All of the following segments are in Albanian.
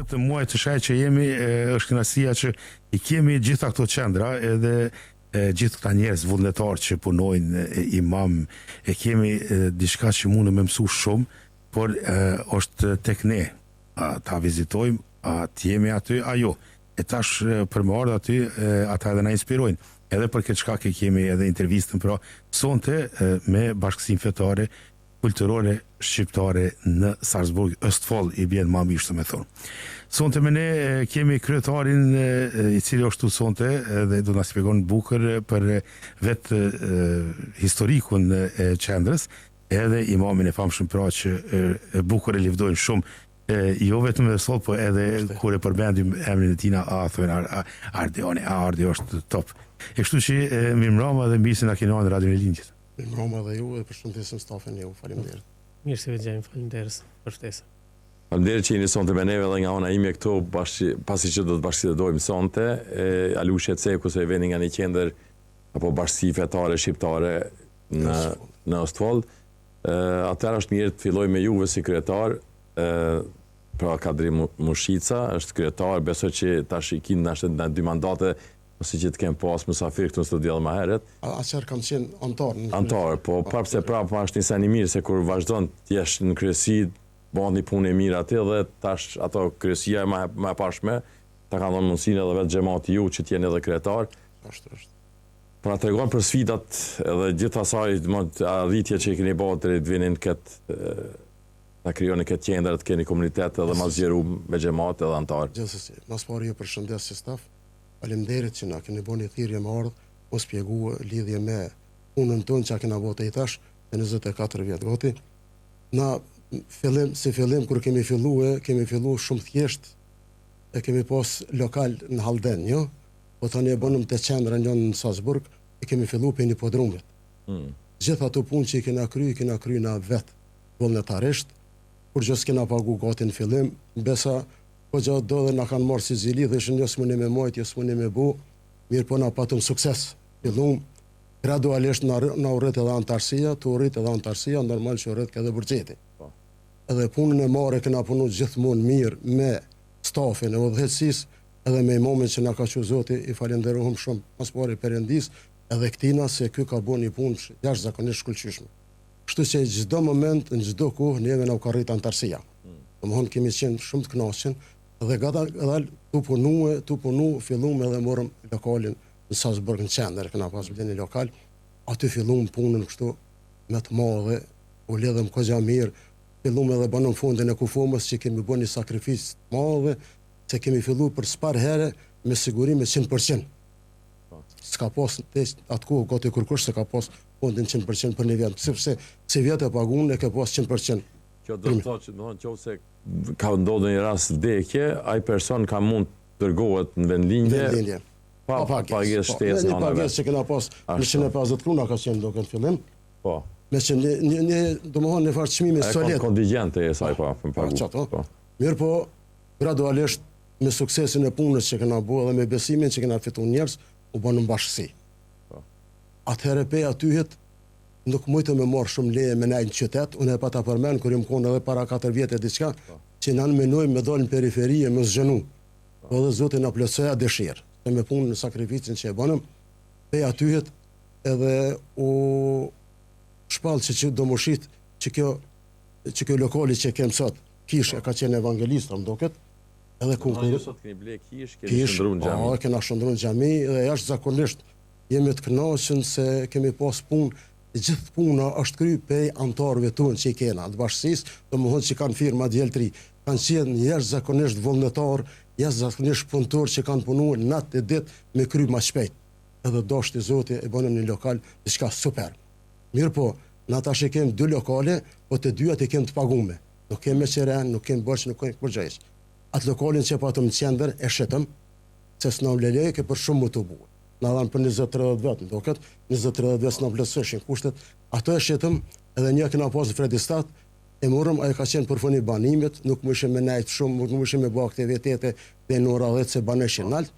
të muaj të shaj që jemi, është kënaqësia që i kemi gjitha këto qendra edhe gjithë këta njerëz vullnetar që punojnë, imam, e kemi diçka që mund me mësu shumë, por është tek ne ta vizitojmë, të jemi aty, ajo. E tash për më ardhë aty, ata edhe na inspirojnë. Edhe për këtë shkak e kemi edhe intervistën, pra sonte me bashkësinë fetare kulturore shqiptare në Salzburg, Østfold, i bjen ma mirë se me thonë. Sonte me ne kemi kryetarin i cili është tu sonte dhe do na shpjegon bukur për vetë historikun e qendrës, edhe imamin e famshëm pra që bukur e livdojnë shumë, jo vetëm dhe sot, po edhe kur e përmendim emrin e tina, thojnë Ardi është top. E kështu që mirëmbrëma dhe mbisi na keni në radion e Lindjes. Mirëmbrëma dhe ju, e përshëndesim stafin e ju, faleminderit. Mirë se vëgjejmë, faleminderit për ftesën. Faleminderit që jeni sonte me neve dhe nga ona ime këtu, pasi që do të bashkëdojmë sonte, Alushe Ceku se veni nga një qendër apo bashkësi fetare shqiptare në Østfold. Atëherë është mirë të filloj me juve si kryetar, pra Kadri Mushica është kryetar, besoj që tash i kinë në 2 mandate, ose që të kemë pas mësafir këtu në studio dhe ma heret. Atëherë kam qenë antar. Antar, po prapse prapë është një sen i mirë, se kur vazhdon të jesh në kryesi, bën një punë e mirë aty dhe tash ato kryesia e ma pashme, ta kanë dhënë mundësinë edhe vetë xhamati ju që t'jeni edhe kryetar. Ashtu. Pra tregon për sfidat edhe gjithë asaj arritje që i keni bërë deri të vinin këtë ta krijoni këtë qendër, të keni komunitet edhe ma zgjeru me xhamat edhe antar. Gjithsesi, mas pari ju përshëndes si staf. Faleminderit që na keni bënë thirrje më ardh, mos shpjegua lidhje me punën tonë që kena bërë i tash në 24 vjet gati. Na fillim kur kemi filluar shumë thjesht, e kemi pas lokal në Halden, jo? Po tani e bënëm të qendra në Salzburg, e kemi filluar për një podrumit. Gjithë ato punë që i kena kry na vetë vullnetarisht, kur gjë s'kena pagu gati në fillim, besa po gjatë do dhe na kanë marrë si zili dhe ishën jo s'muni me mojt, jo s'muni me bu, mirë po na patëm sukses. Fillum, gradualisht na urrit edhe antarësia, normal që urrit edhe buxheti. Edhe punën e marrë kena punu gjithmonë mirë me stafin e udhëheqësisë, edhe me imamin që na ka qenë Zoti, i falenderohëm shumë pas pari Perëndis, edhe këtina se ky ka bën një punë jashtëzakonisht shkëlqyeshme. Kështu që çdo moment, në çdo kohë neve na ka rrit antarësia. Domthon kemi qenë shumë të kënaqur dhe gata tu punu filluam edhe morëm lokalin në Salzburg në qendër, kena pas blenë lokal, aty filluam punën kështu me të madhe, u lidhëm kogja mirë, filluam edhe banëm fundin e kufomës që kemi bën një sakrificë të madhe, se kemi filluar për s'par herë me siguri me 100%. S'ka pas atë kohë gati kërkush se ka pas fondin 100% për një vend, sepse si vjetë e pagun e ke pas 100%. Kjo do të thotë që nëse ka ndodhur një rast vdekje, ai person ka mund të dërgohet në vendlinje pa pagesë shtesë në pagesë që kena pas në 150 kruna ka qenë duke në fillim. Po. Me që domethënë në fakt çmimi solid. Kontingjente e saj pa pagu. Mirë po, gradualisht me suksesin e punës që kena bërë dhe me besimin që kena fituar njerëz, u bën në bashkësi. Atëherë pe atyhet nuk mujtë me marrë shumë leje me nejnë qytet, unë e pa ta përmen, kur im konë edhe para 4 vjetë e diçka, që në menojmë me dalë në periferie, me zgjënu. Dhe Zotin na plotësoja dëshirë, se me punë në sakrificin që e bënëm, pe atyhet edhe u shpallë që do më shit që kjo lokali që kem sot, kish e ka qenë evangelista më doket, edhe ju sot keni ble kish, keni shndruar në xhami. Kena shndruar në xhami dhe jashtëzakonisht jemi të kënaqur se kemi pas punë. Gjithë puna është kry pej antarëve tonë që i kena, të bashkësisë, domethënë që kanë firma djeltri, kanë qenë jashtëzakonisht vullnetar, jashtëzakonisht punëtor që kanë punuar natë e ditë me kry më shpejt. Edhe dashti Zoti e bënëm një lokal diçka super. Mirë po, na tash e kemi 2 lokale, po të dyat e kemi të pagume. Nuk kemi meqeren, nuk kemi borxh, nuk kemi përgjegjës. Atë lokalin që patëm në qendër e shitëm, se s'na ulelej ke për shumë më të bukur. Na dhanë për 20-30 vetë, në doket, 20-30 vetë s'na plotësoshin kushtet, ato e shitëm, edhe një kena pasë Fredistat, e morëm, ajo ka qenë për funi banimit, nuk më ishe me nejtë shumë, nuk më ishe me bë aktivitete dhe në ora 10 se baneshin nalt,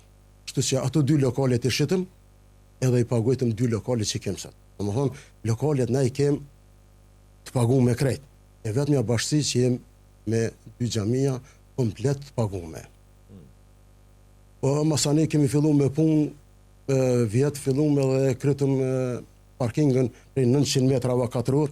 kështu që ato 2 lokalet i shitëm, edhe i pagujtëm 2 lokalet që kemë sot. Domethënë, lokalet na i kemë të paguam me krejt. E vetëm ja bashkësi që jem me 2 xhamia, komplet të pagume. Po masani kemi fillu me punë, vjetë fillu me dhe krytëm parkingën prej 900 metrave katror,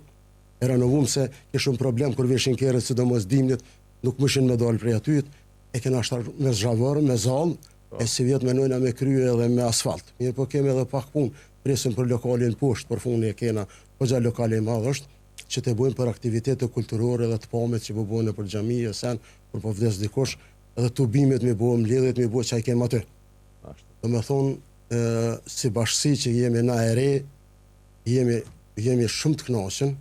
e renovum se kishëm problem kur vishin kjerët sidomos dimnit, nuk mëshin me dalë prej atyt, e kena shtar me zhavër, me zalë, e si vjetë menojna me krye edhe me asfalt. Mirë po kemi edhe pak punë, presim për lokalin poshtë, për fundi e kena, po gja lokali i madh është, që të bujmë për aktivitete kulturore dhe të pamet që po bojnë për xhami e sen, për po vdes dikush, edhe tubimet me bojmë, mbledhjet me bojë që ai kemë aty. Do me thonë, si bashkësi që jemi na e re, jemi shumë të kënaqur,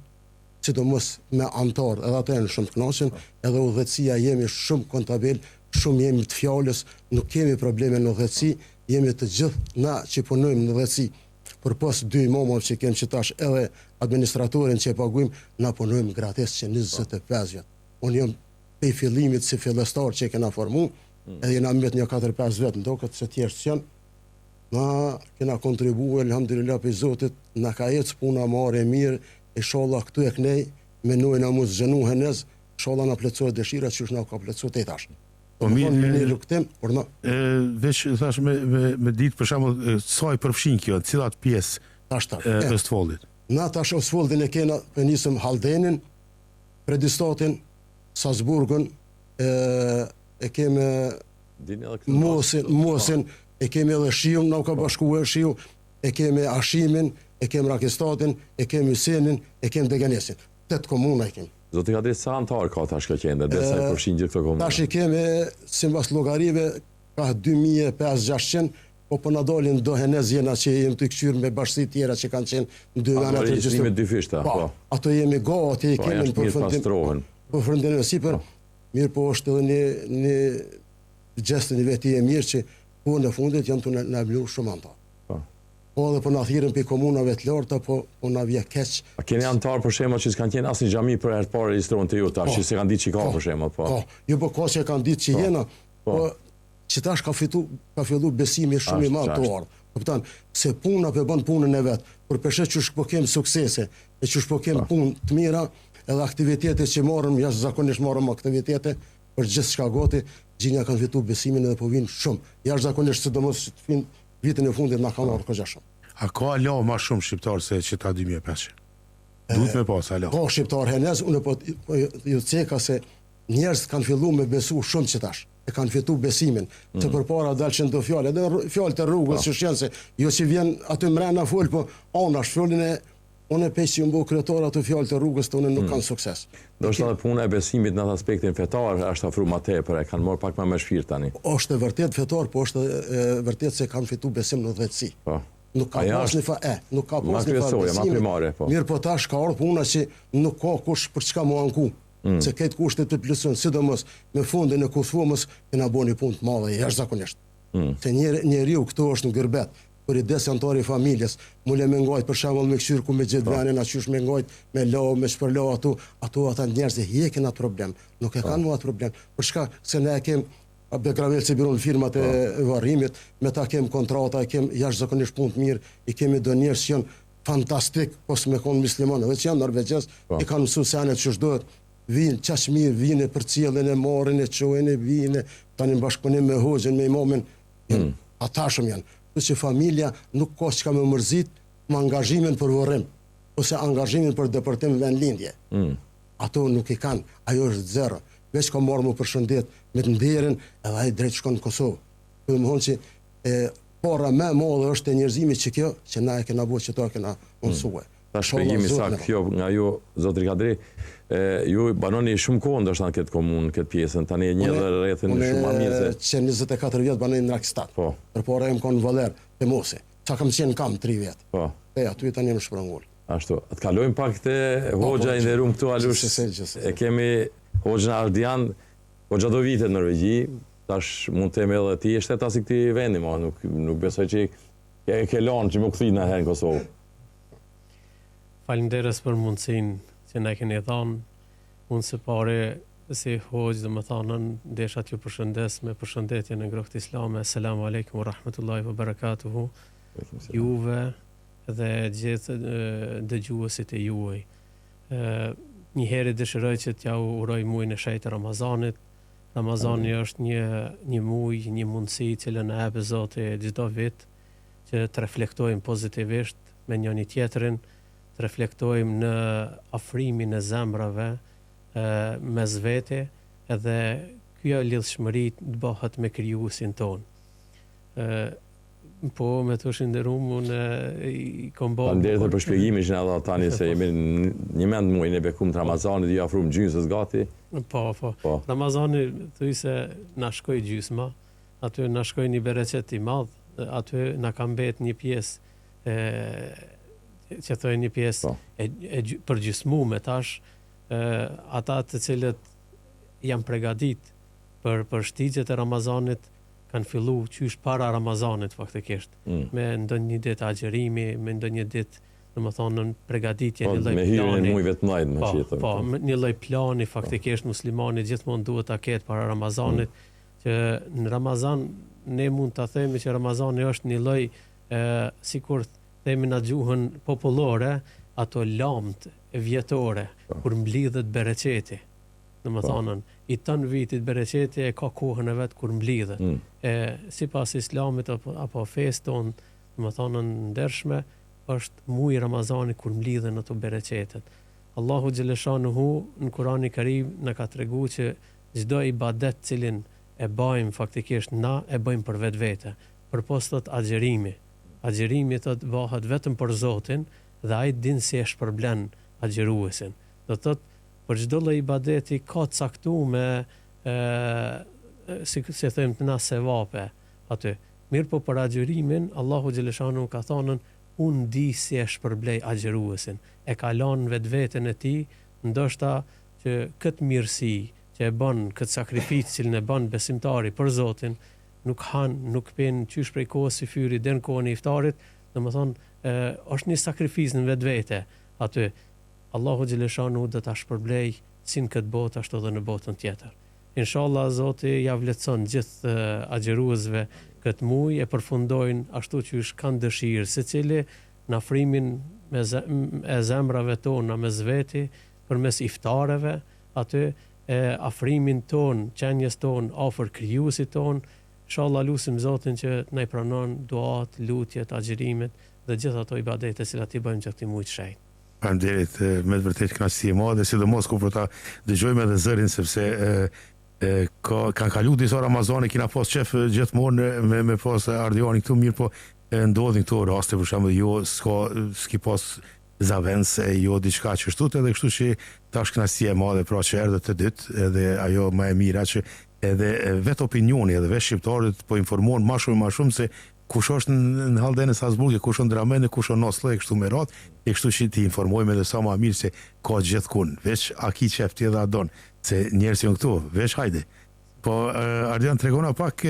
sidomos me antar, edhe ato janë shumë të kënaqur, edhe udhëtësia jemi shumë kontabil, shumë jemi të fjalës, nuk kemi probleme në udhëtësi, jemi të gjithë na që punojmë në udhëtësi. Për pas 2 imamave që kemë që tash edhe administratorin që e paguajmë, na punojmë gratis që 25 vjet. Unë jam pe fillimit si fillestar që e kena formu, edhe jena mbet një 4-5 vjet në doket se tjerë që janë. Na kena kontribuar, alhamdulillah për Zotit, na ka ecë puna marrë e mirë, inshallah këtu e kënej, menojnë a mos zhenu henez, inshallah na plotësohet dëshira që është na ka plotësuar te tash. Po mirë, por na veç thash me ditë për shembull sa i përfshin kjo, cilat pjesë tash Østfoldet. Na tash Østfoldin e kena, e nisëm Haldenin, Predistatin, Salzburgun, e kemi Mosin, e kemi edhe Shiun, na ka bashkuar Shiu, e kemi Ashimin, e kemi Rakistatin, e kemi Hysenin, e kemi Deganesin. 8 komuna e kemi. Zoti Kadri, sa antar ka tash kjo qendër, derisa i përfshin gjithë këto komuna? Tash i kemi, sipas llogarive, ka 2500-600, po na dalin do henez jena që jemi të kthyer me bashkësi tjera që kanë qenë në 2 vende të regjistrimi me 2 fishta, po. Ato jemi gati, i kemi për fundim. Po fundim sipër. Mirë, po është edhe një gjest një veti e mirë që po në fundit janë të na blu shumë antar. Po edhe po na thirrën pe komunave të larta, po na vjen keq. A keni antar për shembull që s'kan qenë asnjë xhami për herë parë regjistruan te ju tash, që se kanë ditë që ka për shembull, po. Po, jo po ka që kanë ditë që jena, po që tash ka fillu besimi shumë i madh të ardh. Kupton, se puna po bën punën e vet, por peshe që po kem suksese, e që po kem punë të mira, edhe aktivitete që morëm, jashtëzakonisht morëm aktivitete për gjithçka gati, gjinja kanë fitu besimin edhe po vinë shumë. Jashtëzakonisht sidomos vitin e fundit na kanë ardhur shumë. A ka alo ma shumë shqiptar se që ta 2500? Duhet me pas alo. Ka shqiptar henez, unë po ju ceka se njerëz kanë fillu me besu shumë që tash. E kanë fitu besimin. Se përpara dalshin do fjalë, edhe fjalë të rrugës që shjen se jo që vjen aty mrena fol, po anash fjalën e unë pesi mbo kryetar ato fjalë të rrugës tonë nuk kanë sukses. Do të thotë puna e besimit në atë aspektin fetar është afruar më tepër, e kanë marrë pak më me shpirt tani. Është e vërtet fetar, po është vërtet se kanë fitu besim në udhëtësi. Po. Nuk ka pas një nuk ka pas një primare, po. Mirë, po tash ka ardhur puna që nuk ka kush për çka më anku. Se këtë kushtet të plotëson, sidomos me fundin e Kosovës, kena bënë punë të madhe jashtëzakonisht. Se njeriu këtu është në gërbet, kur i des antari i familjes, mule me ngajt për shembull me këshir ku me gjetvenin, qysh me ngajt me lau, me shpërlau ato ata njerëz e hekin atë problem. Nuk e kanë më atë problem. Për çka se ne e kem Bekravel që biron firmat e varrimit, me ta kem kontrata, kem jashtëzakonisht punë të mirë, i kemi do njerëz që janë fantastik, pos me kon musliman, edhe që janë norvegjez, i kanë mësuar senet ç'është duhet. Vinë qaq mirë, vinë për cilën e marrin e çojnë, vinë tani në bashkëpunim me hoxhën, me imamin, ata shumë janë. Që familja nuk ka çka më mërzit me angazhimin për varrim ose angazhimin për deportim vendlindje. Ato nuk i kanë, ajo është zero. Veç ka marrë më përshëndet me të nderin edhe ai drejt shkon në Kosovë. Do të thonë që para më e madhe është e njerëzimit që na e kena bëu që ta kena mësuar. Ta shpjegimi sa kjo nga ju zotri Kadri, ju banoni shumë kohë ndoshta në këtë komunë, këtë pjesën, tani e një dhe rrethin shumë më mirë se që 24 vjet banoj në Rakstat. Po. Përpara jam kon në Valler, te Mosi. Çka kam qenë kam 3 vjet. Po. Aty tani më shprangul. Ashtu. Të kalojmë pak te hoxha i nderuar këtu Alush. E kemi hoxhën Ardian, hoxha do vite në Norvegji, tash mund të them edhe ti je shtetas i këtij vendi, ma nuk besoj që ke lanë që më kthej në herë në Kosovë. Falenderës për mundësinë që na keni dhënë. Unë së pari si hoxh domethënë desha t'ju përshëndes me përshëndetje në ngrohtë islame. Asalamu alaykum wa rahmatullahi wa barakatuhu. Juve dhe gjithë dëgjuesit e juaj. Një herë dëshiroj që t'ja uroj muajin e shejtë Ramazanit, Ramazani është një muaj, një mundësi cilën e jep Zoti çdo vit që të reflektojmë pozitivisht me njëri tjetrin, të reflektojmë në afrimin e zemrave mes vete, edhe kjo lidhshmëri të bëhet me krijuesin ton. Po, me të shënderum, unë i kom bërë... Faleminderit për shpjegimin që na dha tani se jemi një mend muaj në bekum të Ramazanit, ju afrum gjysmës gati. Po. Ramazani thuj se na shkoi gjysma, aty na shkoi një bereqet i madh, aty na ka mbet një pjesë që thoj një pjesë përgjysmuar tash, ata të cilët janë përgatit për shtigjet e Ramazanit kanë fillu qysh para Ramazanit faktikisht, me ndonjë ditë agjerimi, me ndonjë ditë, domethënë në përgatitje, një lloj plani. Me hyrjen e muajve të mëdhenj, me qetë. Po, një lloj plani faktikisht muslimani gjithmonë duhet ta ketë para Ramazanit, që në Ramazan ne mund ta themi që Ramazani është një lloj sikur themi në gjuhën popullore, ato lamt vjetore kur mblidhet bereqeti. Domethënë i tën vitit bereqeti e ka kohën e vet kur mblidhet. Sipas Islamit apo fesë tonë, domethënë ndershme, është muaji Ramazani kur mblidhen ato bereqetet. Allahu xhaleshanuhu në Kur'anin e Kerim na ka treguar që çdo ibadet cilin e bëjmë faktikisht na e bëjmë për vetvete, përpos thot agjerimi. Agjerimi thot bëhet vetëm për Zotin dhe ai din si e shpërblen agjeruesin. Do thot për çdo lloj ibadeti ka caktuar si them të na sevape aty. Mirë po për agjerimin, Allahu xhaleshanu ka thonën unë di si e shpërblej agjeruesin. E ka lanë vetveten e tij, ndoshta që këtë mirësi që e bën, këtë sakrificë që e bën besimtari për Zotin, nuk han, nuk pen qysh prej kohës si fyri deri në kohën e iftarit, domethënë është një sakrificë në vetvete aty. Allahu xhaleshanu do ta shpërblej si në këtë botë ashtu edhe në botën tjetër. Inshallah Zoti ja vlerëson gjithë agjeruesve këtë muaj, e përfundojnë ashtu që kanë dëshirë, secili në afrimin e zemrave tona mes veti, përmes iftareve, aty afrimin ton, qenjes ton afër krijuesit ton. Inshallah lutim Zotin që na i pranon duat, lutjet, agjerimet dhe gjithë ato ibadete që i bëjmë gjatë këtij muaji të shenjtë. Faleminderit, me të vërtetë kënaqësi e madhe, sidomos kur po ta dëgjojmë edhe zërin, sepse kanë kalu disa Ramazane, kina pas qef gjithmonë me pas Ardiani këtu, mirë po ndodhin këto raste, për shembull jo s'ki pas zavence, jo diçka që shtut, edhe kështu që tash kënaqësi e madhe pra që erdhët të dytë, edhe ajo më e mira që edhe vetë opinioni, edhe vetë shqiptarët po informojnë më shumë se kush është në Hallden e Salzburgit, kush është në Dramen, kush është në Oslo, e kështu me radhë, e kështu që ti informojmë edhe sa më mirë se ka gjithkund, veç a ki qef ti edhe a don, se njerëz janë këtu, veç hajde. Po Ardian tregona pak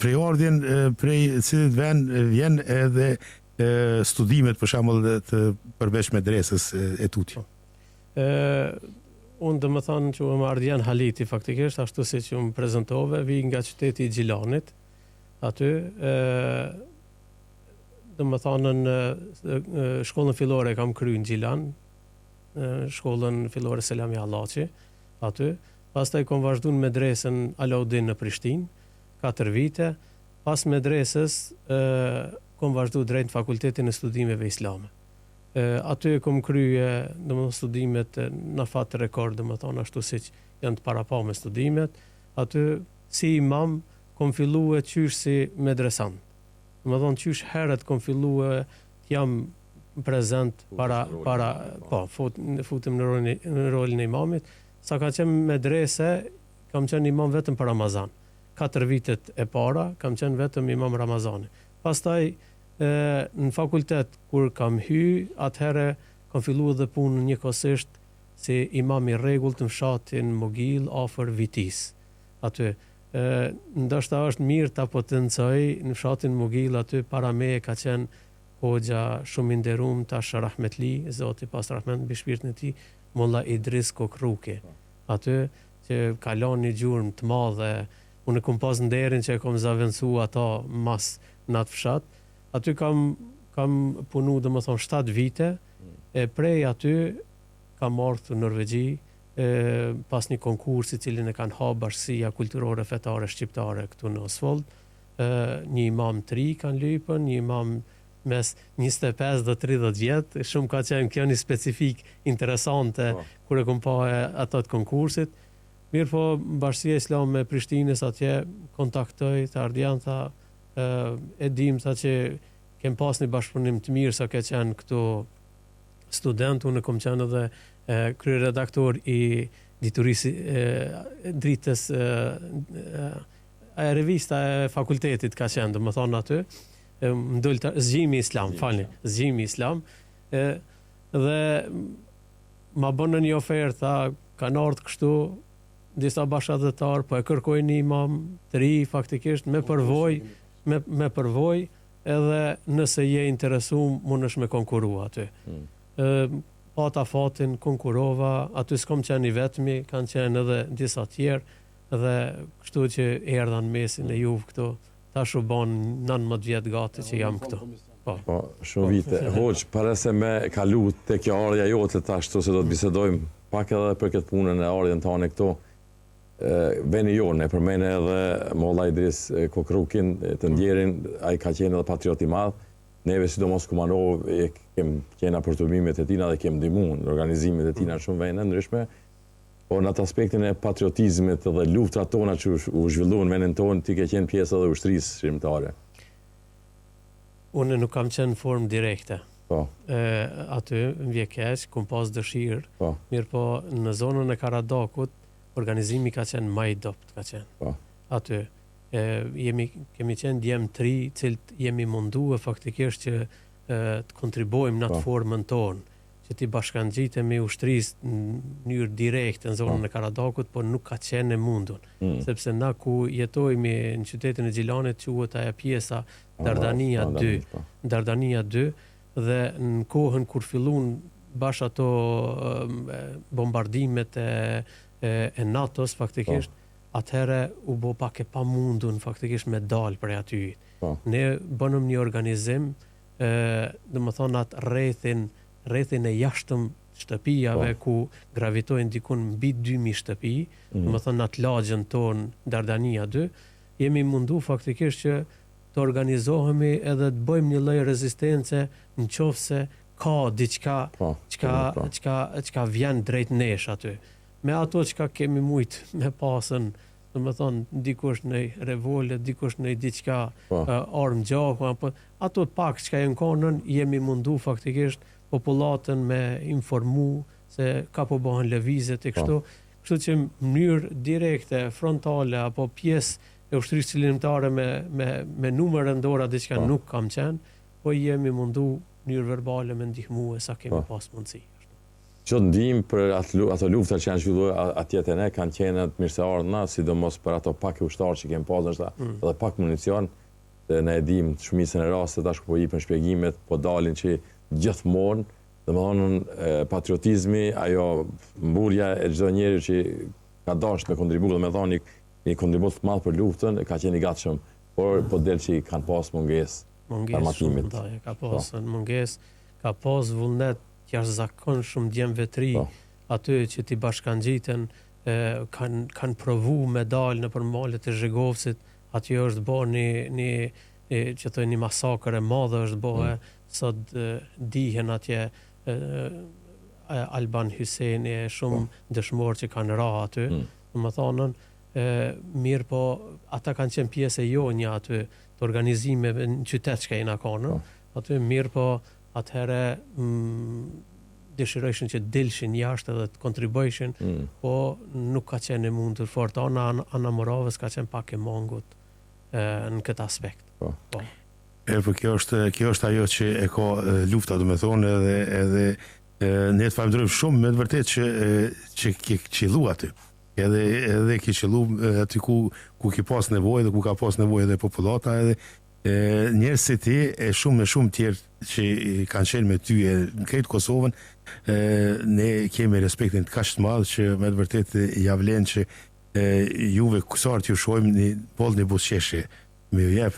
prej ardhjen, prej cilit vend vjen edhe studimet për shembull të përveç medresës e tutje. Unë dhe më thanë që më Ardian Haliti faktikisht, ashtu si që më prezentove, vi nga qyteti i Gjilanit, aty, dhe më thanën shkollën fillore kam kryu në Gjilan, shkollën fillore Selami Allaçi, aty, pastaj kom vazhdu në medresën Alaudin në Prishtinë, 4 vite, pas medresës kom vazhdu drejt në Fakultetin e Studimeve Islame. Aty kom krye studimet në fat rekord, dhe më thonë ashtu si që janë të parapa me studimet, aty si imam kom fillu e qysh si medresant. Dhe më thonë qysh herët kom fillu e jam prezent futem në rolin e imamit, sa ka qenë medrese, kam qenë imam vetëm për Ramazan. 4 vitet e para, kam qenë vetëm imam Ramazani. Pastaj, në fakultet, kur kam hy, atëhere kam fillu edhe punë njëkohësisht si imam i rregullt në fshatin Mogil afër Vitis. Aty, ndoshta është mirë ta potencoj në fshatin Mogil, aty para meje ka qenë hoxha shumë i nderuar tash rahmetli, Zoti pas rahmet mbi shpirtin e tij, Molla Idris Kokruki. Aty që ka lënë një gjurmë të madhe, unë kam pas nderin që e kam zaventsu ato mas në atë fshat. Aty kam punu, domethënë 7 vite, e prej aty kam ardhur në Norvegji, pas një konkursi cilin e kanë hapë Bashkësia Kulturore Fetare Shqiptare këtu në Osvold. Një imam 3 kanë lypën, një imam mes 25 dhe 30 vjetë, shumë ka qenë kjo një specifik interesante kur e kom pa ato të konkursit. Mirë po, Bashkësia Islame e Prishtinës atje kontaktoj të ardjan, tha, e dim tha që kem pas një bashkëpunim të mirë sa ke qenë këtu student, unë kom qenë edhe kryeredaktor i dritës revista e fakultetit ka qenë, dhe më thonë aty, Zgjimi Islam, Zgjimi Islam, dhe ma bënë një ofertë, tha, kanë ardhur kështu, disa bashkëdhetar, po e kërkojnë një imam të ri, faktikisht, me përvoj, edhe nëse je interesum, mundesh me konkurua aty. Pata fatin, konkurova, aty s'kom qenë i vetmi, kanë qenë edhe disa tjerë, dhe kështu që erdhan mesin e juve këtu, tash u bon 19 vjetë gati që jam këtu. Po, shumë vite. Hoq, para se me kalu të kjo ardhja jote tash, se do të bisedojmë pak edhe për këtë punën e ardhjen tane këtu, veni jonë, e përmene edhe Molla Idris Kokrukin, të ndjerin, a i ka qenë edhe patriot i madh. Neve sidomos Kumanov kem qenë aportumimet e tina dhe kem ndihmuar në organizimet e tina shumë vende ndryshme, por në atë aspektin e patriotizmit dhe luftrat tona që u zhvilluan në vendin tonë, ti ke qenë pjesë edhe ushtrisë shqiptare. Unë nuk kam qenë në formë direkte. Po. Aty më vje keq, kom pas dëshirë. Po. Mirë po në zonën e Karadakut, organizimi ka qenë më i dopt, ka qenë. Po. Aty kemi qenë djemë 3, cilët jemi mundu faktikisht që të kontribojmë në atë formën tonë, që ti bashkangjitemi ushtrisë në mënyrë direkte në zonën e Karadakut, por nuk ka qenë e mundun. Sepse na ku jetojmë në qytetin e Gjilanit quhet ajo pjesa Dardania 2. Dardania 2, dhe në kohën kur fillun bash ato bombardimet e NATO-s faktikisht, atëherë u bo pak e pa mundun faktikisht me dalë prej aty. Ne bënëm një organizim, dhe më thonë atë rrethin e jashtëm shtëpijave ku gravitojnë dikun mbi 2000 shtëpi, dhe më thonë atë lagjën tonë Dardania 2, jemi mundu faktikisht që të organizohemi edhe të bëjmë një lloj rezistence në qoftë se ka diçka çka vjen drejt nesh aty. Me ato çka kemi mujt me pasën, do të thonë dikush në revolte, dikush në diçka armë gjaku, apo ato pak çka janë konën, jemi mundu faktikisht popullatën me informu se ka po bëhen lëvizje e kështu. Kështu që në mënyrë direkte, frontale apo pjesë e ushtrisë qëllimtare me numër rëndora diçka nuk kam qenë, po jemi mundu në mënyrë verbale me ndihmue sa kemi pas mundësi. Që ndihmë për ato lufta që janë zhvilluar atje te ne kanë qenë të mirëseardhëna, sidomos për ato pak ushtarë që kemi pasur edhe pak municion, dhe ne e dim të shumicën e raste tash ku po jepën shpjegimet, po dalin që gjithmonë, domethënë patriotizmi, ajo mburja e çdo njeri që ka dashur me kontribuar, domethënë një kontribut të madh për luftën, ka qenë i gatshëm, por po del që kanë pas mungesë armatimit. Ka pasur mungesë, ka pas vullnet jashtëzakonshëm djemve të ri, aty që ti bashkangjiten, kanë provu me dalë në përmalet e Zhegovsit, aty është bërë një masakër e madhe është bërë, sot dihen atje Alban Hyseni e shumë dëshmorë që kanë ra aty, në më thonën, mirë po ata kanë qenë pjesë e jonja aty të organizimeve në qytet që ka jena kanën, aty mirë po atëherë dëshirojshin që dilshin jashtë dhe të kontribojshin, po nuk ka qenë e mundur fort. Ana Moravës ka qenë pak e mungut në këtë aspekt. Po kjo është ajo që e ka lufta, do me thonë, edhe ne të falenderojmë shumë me të vërtet që ke qellu aty. Edhe ke qellu aty ku ke pas nevojë dhe ku ka pas nevojë edhe popullata, edhe njerëz si ti e shumë tjerë që kanë qenë me ty në krejt Kosovën, ne kemi respektin të kaq të madh që me të vërtet ja vlen që juve kusar t'ju shohim një boll një buzëqeshje me ju jep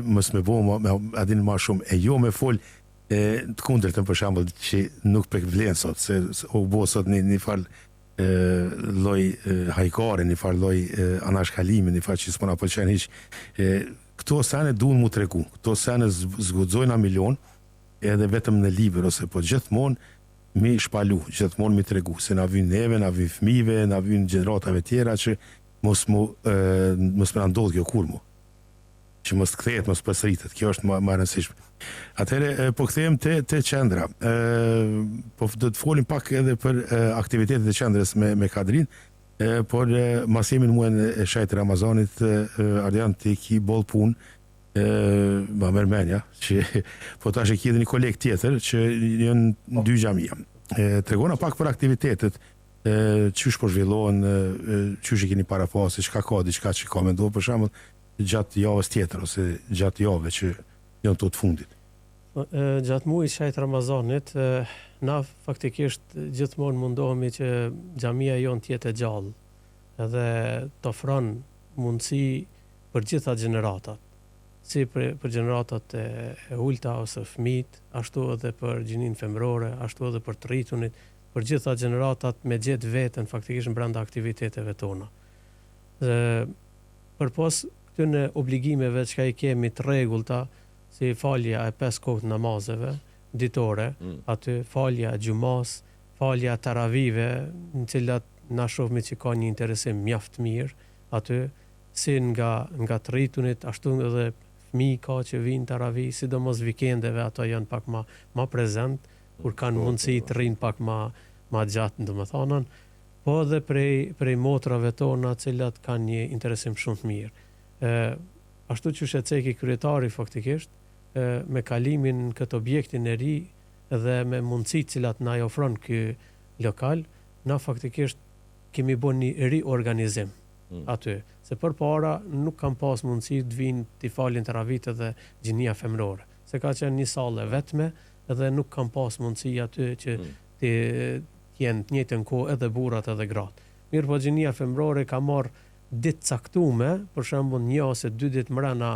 mos me bëu adin më shumë e jo me fol të kundërtën për shembull që nuk pek vlen sot se u bë sot një fal lloj hajkare, një farë lloj anashkalimi, një farë që s'po na pëlqen hiç. Këto sene duhen mu tregu. Këto sene zguxojnë milion, edhe vetëm në libër ose po gjithmonë mi shpalu, gjithmonë mi tregu, se na vijnë neve, na vijnë fëmijëve, na vijnë gjeneratave tjera që mos më na ndodh kjo kur mu. Që mos kthehet, mos përsëritet. Kjo është më e rëndësishme. Atëherë po kthehem te qendra. Po do të folim pak edhe për aktivitetet e qendrës me Kadrin, por mas jemi në muajin e shajtë Ramazanit, Ardian ti ki boll punë, ma mërmenja, që po tash e ki edhe një koleg tjetër që janë 2 xhamia. Tregona pak për aktivitetet, çysh po zhvillohen, çysh e keni parafasi, çka ka, diçka që ka menduar për shembull gjatë javës tjetër ose gjatë javëve që janë të fundit. Gjatë muajit shajt Ramazanit, na faktikisht gjithmonë mundohemi që xhamia jon të jetë e gjallë, edhe të ofron mundësi për gjitha gjeneratat, si për gjeneratat e ulta ose fëmijët, ashtu edhe për gjinin femrore, ashtu edhe për të rritunit, për gjitha gjeneratat me gjetë veten faktikisht brenda aktiviteteve tona. Përpos këtyne obligimeve që i kemi të rregullta, si falja e 5 kohët namazeve ditore, aty falja e xumas, falja e taravive, në cilat na shohmi që ka një interesim mjaft mirë, aty si nga të rritunit, ashtu edhe fëmijë ka që vinë taravi, sidomos vikendeve ato janë pak ma prezent, kur kanë mundësi të rrinë pak ma gjatë, domethënë, po edhe prej motrave tona, cilat kanë një interesim shumë të mirë. Ashtu që sheceki kryetari faktikisht, me kalimin në këtë objektin e ri dhe me mundësit cilat na i ofron ky lokal, na faktikisht kemi bën një riorganizim aty. Se përpara nuk kam pas mundësi të vinë t'i falin taravit edhe gjinia femrore. Se ka qenë një sallë vetme edhe nuk kam pas mundësi aty që t'jenë të njëjtën kohë edhe burrat edhe gratë. Mirë po gjinia femrore ka marrë ditë caktume, për shembull 1 ose 2 ditë mrena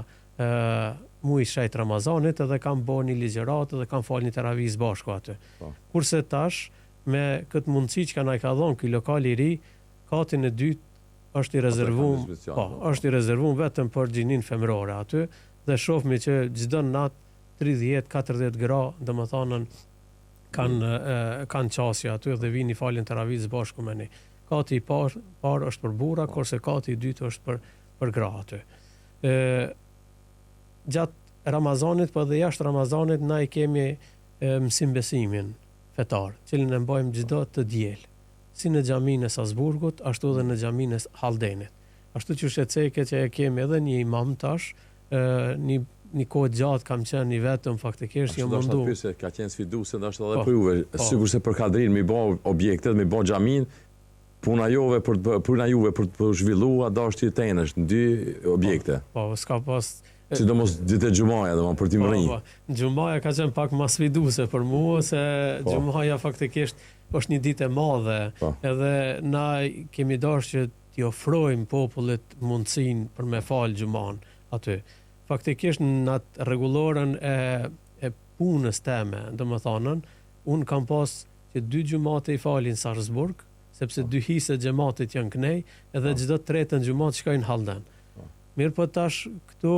muajit shajt Ramazanit, edhe kam bërë një ligjëratë dhe kam falë një taraviz bashku aty. Kurse tash me këtë mundësi që na i ka dhënë ky lokal i ri, katin e dytë është i rezervuar vetëm për gjinin femrore aty, dhe shohmi që çdo natë 30-40 gra, domethënë kanë qasje aty dhe vini falin taraviz bashku me ne. Kati i parë është për burra, kurse kati i dytë është për gra aty. Gjatë Ramazanit, po dhe jashtë Ramazanit, na i kemi mësim besimin fetar, cilin e mbajmë çdo të diel, si në xhaminë e Salzburgut, ashtu edhe në xhaminë e Haldenit. Ashtu që sheceke që e kemi edhe një imam tash, një kohë gjatë kam qenë i vetëm faktikisht, jam mundu. Ashtu ka qenë sfiduese ndoshta edhe për juve, sigurisht se për Kadrin mi bë objektet, mi bë xhamin, puna juve për të zhvilluar dashje tenësh në 2 objekte. Po, s'ka pas. Sidomos ditë e xumaja, domethënë për ti më rrinj. Xumaja ka qenë pak më sfiduese për mua, se xumaja faktikisht është një ditë e madhe, edhe na kemi dashur që t'i ofrojmë popullit mundësinë për me falë xuman aty. Faktikisht në atë rregullorën e punës teme, domethënë, un kam pas që 2 xumate i falin Salzburg, sepse 2 hise xhamatit janë kënej, edhe çdo tretën xumat shkojnë Halden. Mirë po tash këtu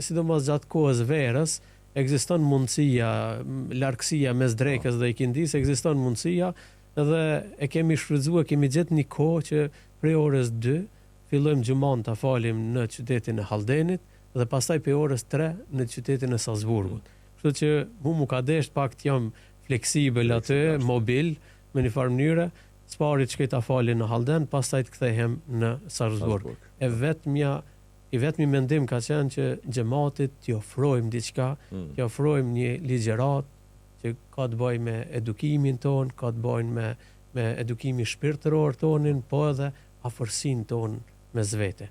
sidomos gjatë kohës verës, ekziston mundësia, largësia mes drekës dhe ikindis, ekziston mundësia, edhe e kemi shfrytzuar, kemi gjetë një kohë që prej orës 2 fillojmë xuman ta falim në qytetin e Haldenit dhe pastaj prej orës 3 në qytetin e Salzburgut. Kështu që mu ka desh pak të jam fleksibel aty, mobil, me një farë mënyre, s'pari që ta falin në Halden, pastaj të kthehem në Salzburg. I vetmi mendim ka qenë që xhamatit t'i ofrojmë diçka, t'i ofrojmë një ligjërat që ka të bëjë me edukimin ton, ka të bëjë me edukimin shpirtëror tonin, po edhe afërsinë ton mes vete.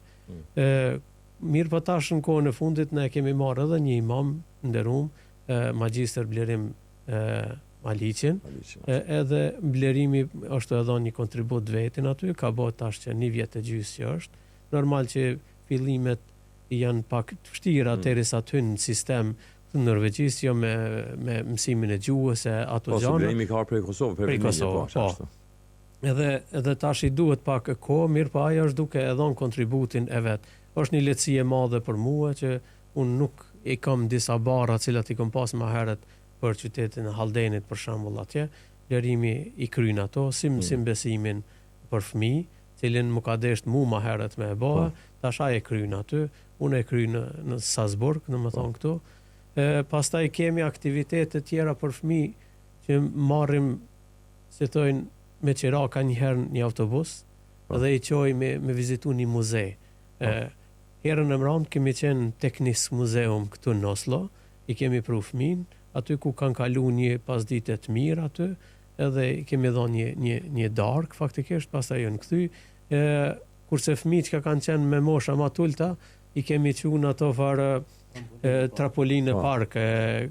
Mirë po tash në kohën e fundit ne kemi marrë edhe një imam nderuam, magjistër Blerim Maliqin, edhe Blerimi është edhe një kontribut vetin aty, ka bërë tash që 1 vjet e gjysmë që është. Normal që fillimet janë pak të vështira derisa aty në sistem të Norvegjisë, jo me mësimin e gjuhës e ato gjëra. Blerimi ka prej Kosovë, prej Kosovë, po. Edhe tash i duhet pak kohë, mirë pa ajo është duke e dhënë kontributin e vet. Është një lehtësi e madhe për mua që unë nuk i kam disa barra cilat i kam pas më herët për qytetin e Haldenit për shembull atje. Lerimi i kryen ato, si besimin për fëmijë, cilin më ka desht mu më herët me e bëhe, tash ai e kryen aty, unë e kryj në Salzburg, domethënë këtu. Pastaj kemi aktivitete tjera për fëmijë që marrim, si thojnë, me qira ka njëherë një autobus dhe i qoj me vizitu një muze. Herën e mramët kemi qenë Teknisk Muzeum këtu në Oslo, i kemi pru fëmin, aty ku kanë kalu një pasdite të mirë aty, edhe i kemi dhonë një dark faktikisht, pastaj janë kthy. Kurse fëmijët që kanë qenë me mosha ma tulta, i kemi qunë ato farë trampolinë park,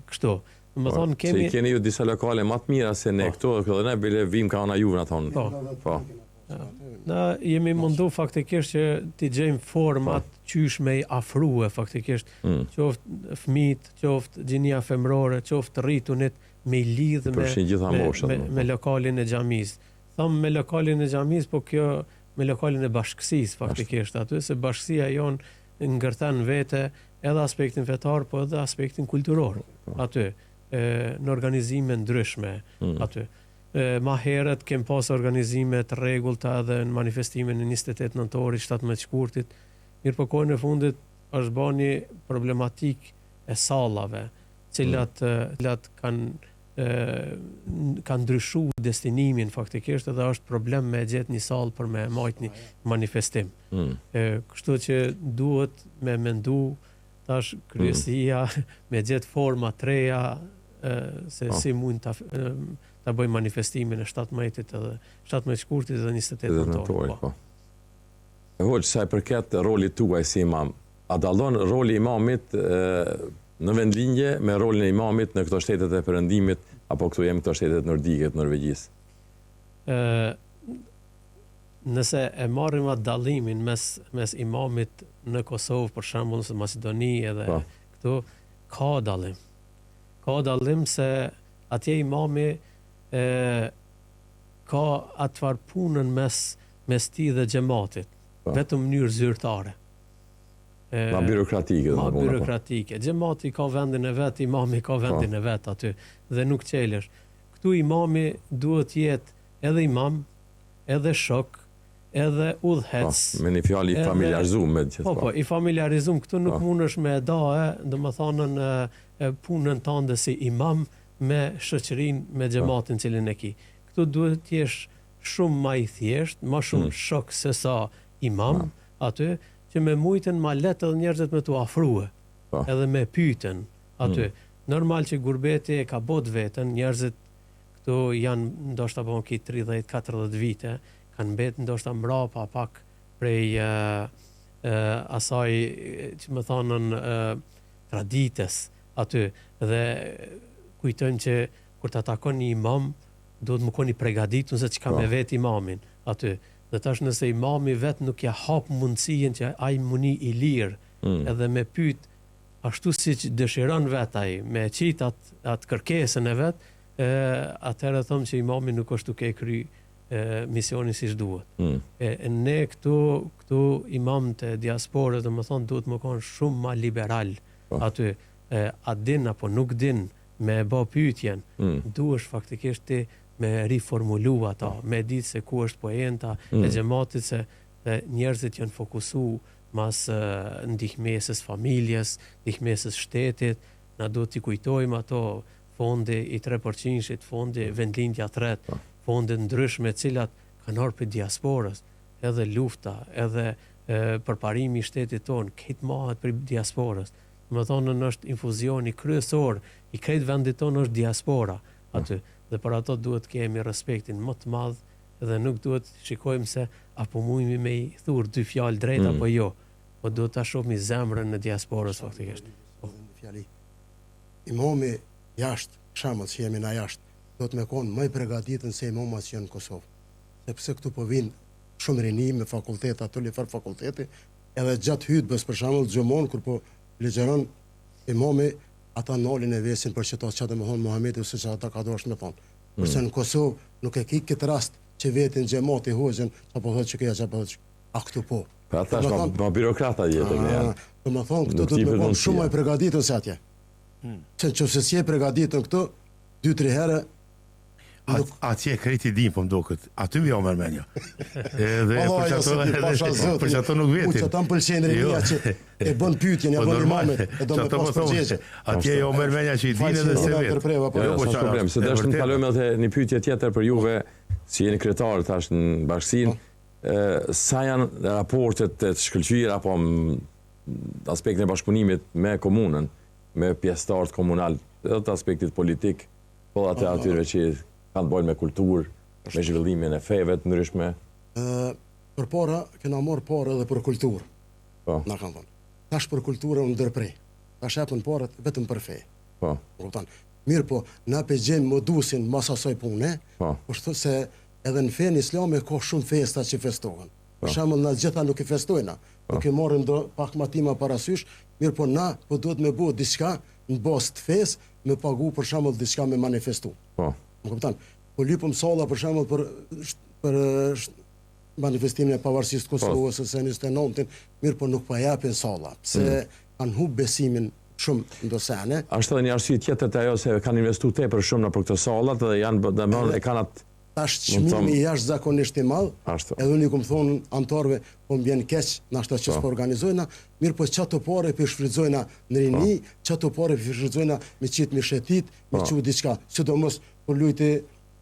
kështu. Më thonë kemi... Se keni ju disa lokale më të mira se ne këtu, dhe ne bile vim ka ona juve, në thonë. Po. Na jemi mundu faktikisht që t'i gjejmë format qysh me i afrue faktikisht, qoftë fëmijët, qoftë gjinia femrore, qoftë rritunit, me i lidhë me lokalin e xhamisë. Thamë me lokalin e xhamisë, po kjo me lokalin e bashkësisë faktikisht aty, se bashkësia jonë ngërtan vete edhe aspektin fetar, po edhe aspektin kulturor aty, në organizime ndryshme aty. Ma herët kem pas organizime të rregullta edhe në manifestimin e 28 nëntorit, 17 shkurtit. Mirë po kohën e fundit është bërë një problematik e sallave, cilat kanë ndryshu destinimin faktikisht, edhe është problem me gjetë një sallë për me majtë një manifestim. Kështu që duhet me mendu tash kryesia me gjetë forma të reja se si mund ta bëjmë manifestimin e 17 edhe 17 shkurtit dhe 28 nëntorit. Po. Hoxh, sa i përket rolit tuaj si imam, a dallon roli i imamit në vendlinje me rolin e imamit në këto shtetet e perëndimit, apo këtu jemi këto shtetet nordike të Norvegjisë? Nëse e marrim atë dallimin mes imamit në Kosovë, për shembull në Maqedoni edhe këtu, ka dallim. Ka dallim se atje imami ka atëfar punën mes ti dhe xhamatit, vetëm në mënyrë zyrtare. Ma birokratike. Ma birokratike. Xhamati ka vendin e vet, imami ka vendin e vet aty, dhe nuk qelesh. Këtu imami duhet jetë edhe imam, edhe shok, edhe udhëhec. Me një fjalë i familjarizum me gjithë. Po, i familjarizum. Këtu nuk mundesh me domethënën punën tënde si imam me shoqërinë, me xhamatin cilin e ki. Këtu duhet të jesh shumë më i thjesht, më shumë shok se sa imam aty, që me mujten ma letë edhe njerëzit me t'u afrue, edhe me pyeten aty. Normal që gurbeti e ka bot veten, njerëzit këtu janë ndoshta po ki 30-40 vite, kanë mbet ndoshta mbrapa pak prej asaj që më thonën tradites aty, dhe kujtojnë që kur ta takon një imam, duhet më koni përgatitur se çka me vet imamin aty. Dhe tash nëse imami vet nuk ja hap mundësinë që ai muni i lirë, edhe me pyet ashtu siç dëshiron vet ai, me qit atë kërkesën e vet, atëherë them që imami nuk është duke kry misionin siç duhet. Ne këtu imamët e diasporës, domethënë duhet më konë shumë më liberal aty. A din apo nuk din me bë pyetjen, duhesh faktikisht ti me riformulu ata, me ditë se ku është poenta e xhamatit, se njerëzit janë fokusu mas ndihmesës familjes, ndihmesës shtetit, na duhet t'i kujtojmë ato fondi i 3%, fondi vendlindja 3, fonde ndryshme cilat kanë ardhur për diasporës, edhe lufta, edhe përparimi i shtetit tonë, këtë mahet për diasporës. Më thonë është infuzioni kryesor i krejt vendit tonë është diaspora aty, dhe për ato duhet kemi respektin më të madh, dhe nuk duhet shikojmë se apo mujmi me i thur dy fjalë drejt apo jo, po duhet ta shohim zemrën në diasporës faktikisht. Imami jashtë, shamët që jemi na jashtë, do të me konë më i përgatitur se imamat që janë në Kosovë. Sepse këtu po vinë shumë rini me fakultet, ato lifer fakulteti, edhe gjatë hutbes për shembull xhamon kur po legjeron imami, ata nolin e vesin për që ta që dhe më thonë Muhamedi ose që ata ka dosh me thonë. Përse në Kosovë nuk e ki këtë rast që vetin xhamati hoxhën, apo thotë që kjo çapo thotë. A këtu po. Pa tash ma birokrata jetë ne. Do të thonë këtu do të bëjmë shumë e përgatitur se atje. Që nëse si e përgatitur këtu 2-3 herë atje kreti dim po mduket. Aty më jo mërmenja. Edhe për çato nuk vetin. Po çato pëlqen rinia që e bën pyetjen, ja bën imamet, e do të pas përgjigje. Atje jo mërmenja që i dinë edhe se vet. Jo po problem, se dash të kalojmë edhe një pyetje tjetër për juve, si jeni kryetar tash në bashkinë. Sa janë raportet të shkëlqyer apo aspektin e bashkëpunimit me komunën, me pjesëtarët komunal, edhe të aspektit politik, po atë atyre që kanë të bëjnë me kulturë, me zhvillimin e feve të ndryshme? Për para, kena marrë parë edhe për kulturë. Na kanë thonë. Tash për kulturë unë ndërprej. Tash japën parët vetëm për fe. Kupton. Mirë po, na gjejmë modusin mas asaj pune, por thotë se edhe në fenë islame ka shumë festa që festohen. Për shembull, na gjitha nuk i festojna. Nuk i marrim pak matima parasysh, mirë po na po duhet me bëu diçka në bazë të fesë, me pagu për shembull diçka me manifestu. Më kupton? Po lypëm salla për shembull për manifestimin e pavarësisë të Kosovës ose 29-in, mirë po nuk po japin salla, pse kanë humb besimin shumë ndosane. Është edhe një arsye tjetër të ajo se kanë investuar tepër shumë në për këto sallat dhe janë domethënë e kanë atë tash çmimi jashtëzakonisht i madh. Edhe unë i kam thonë antarëve, po më vjen keq, nashta që s'po organizojna, mirë po çato parë për shfrytëzojna në rini, çato parë për shfrytëzojna me qit me shetit, me çu diçka, sidomos kur luajti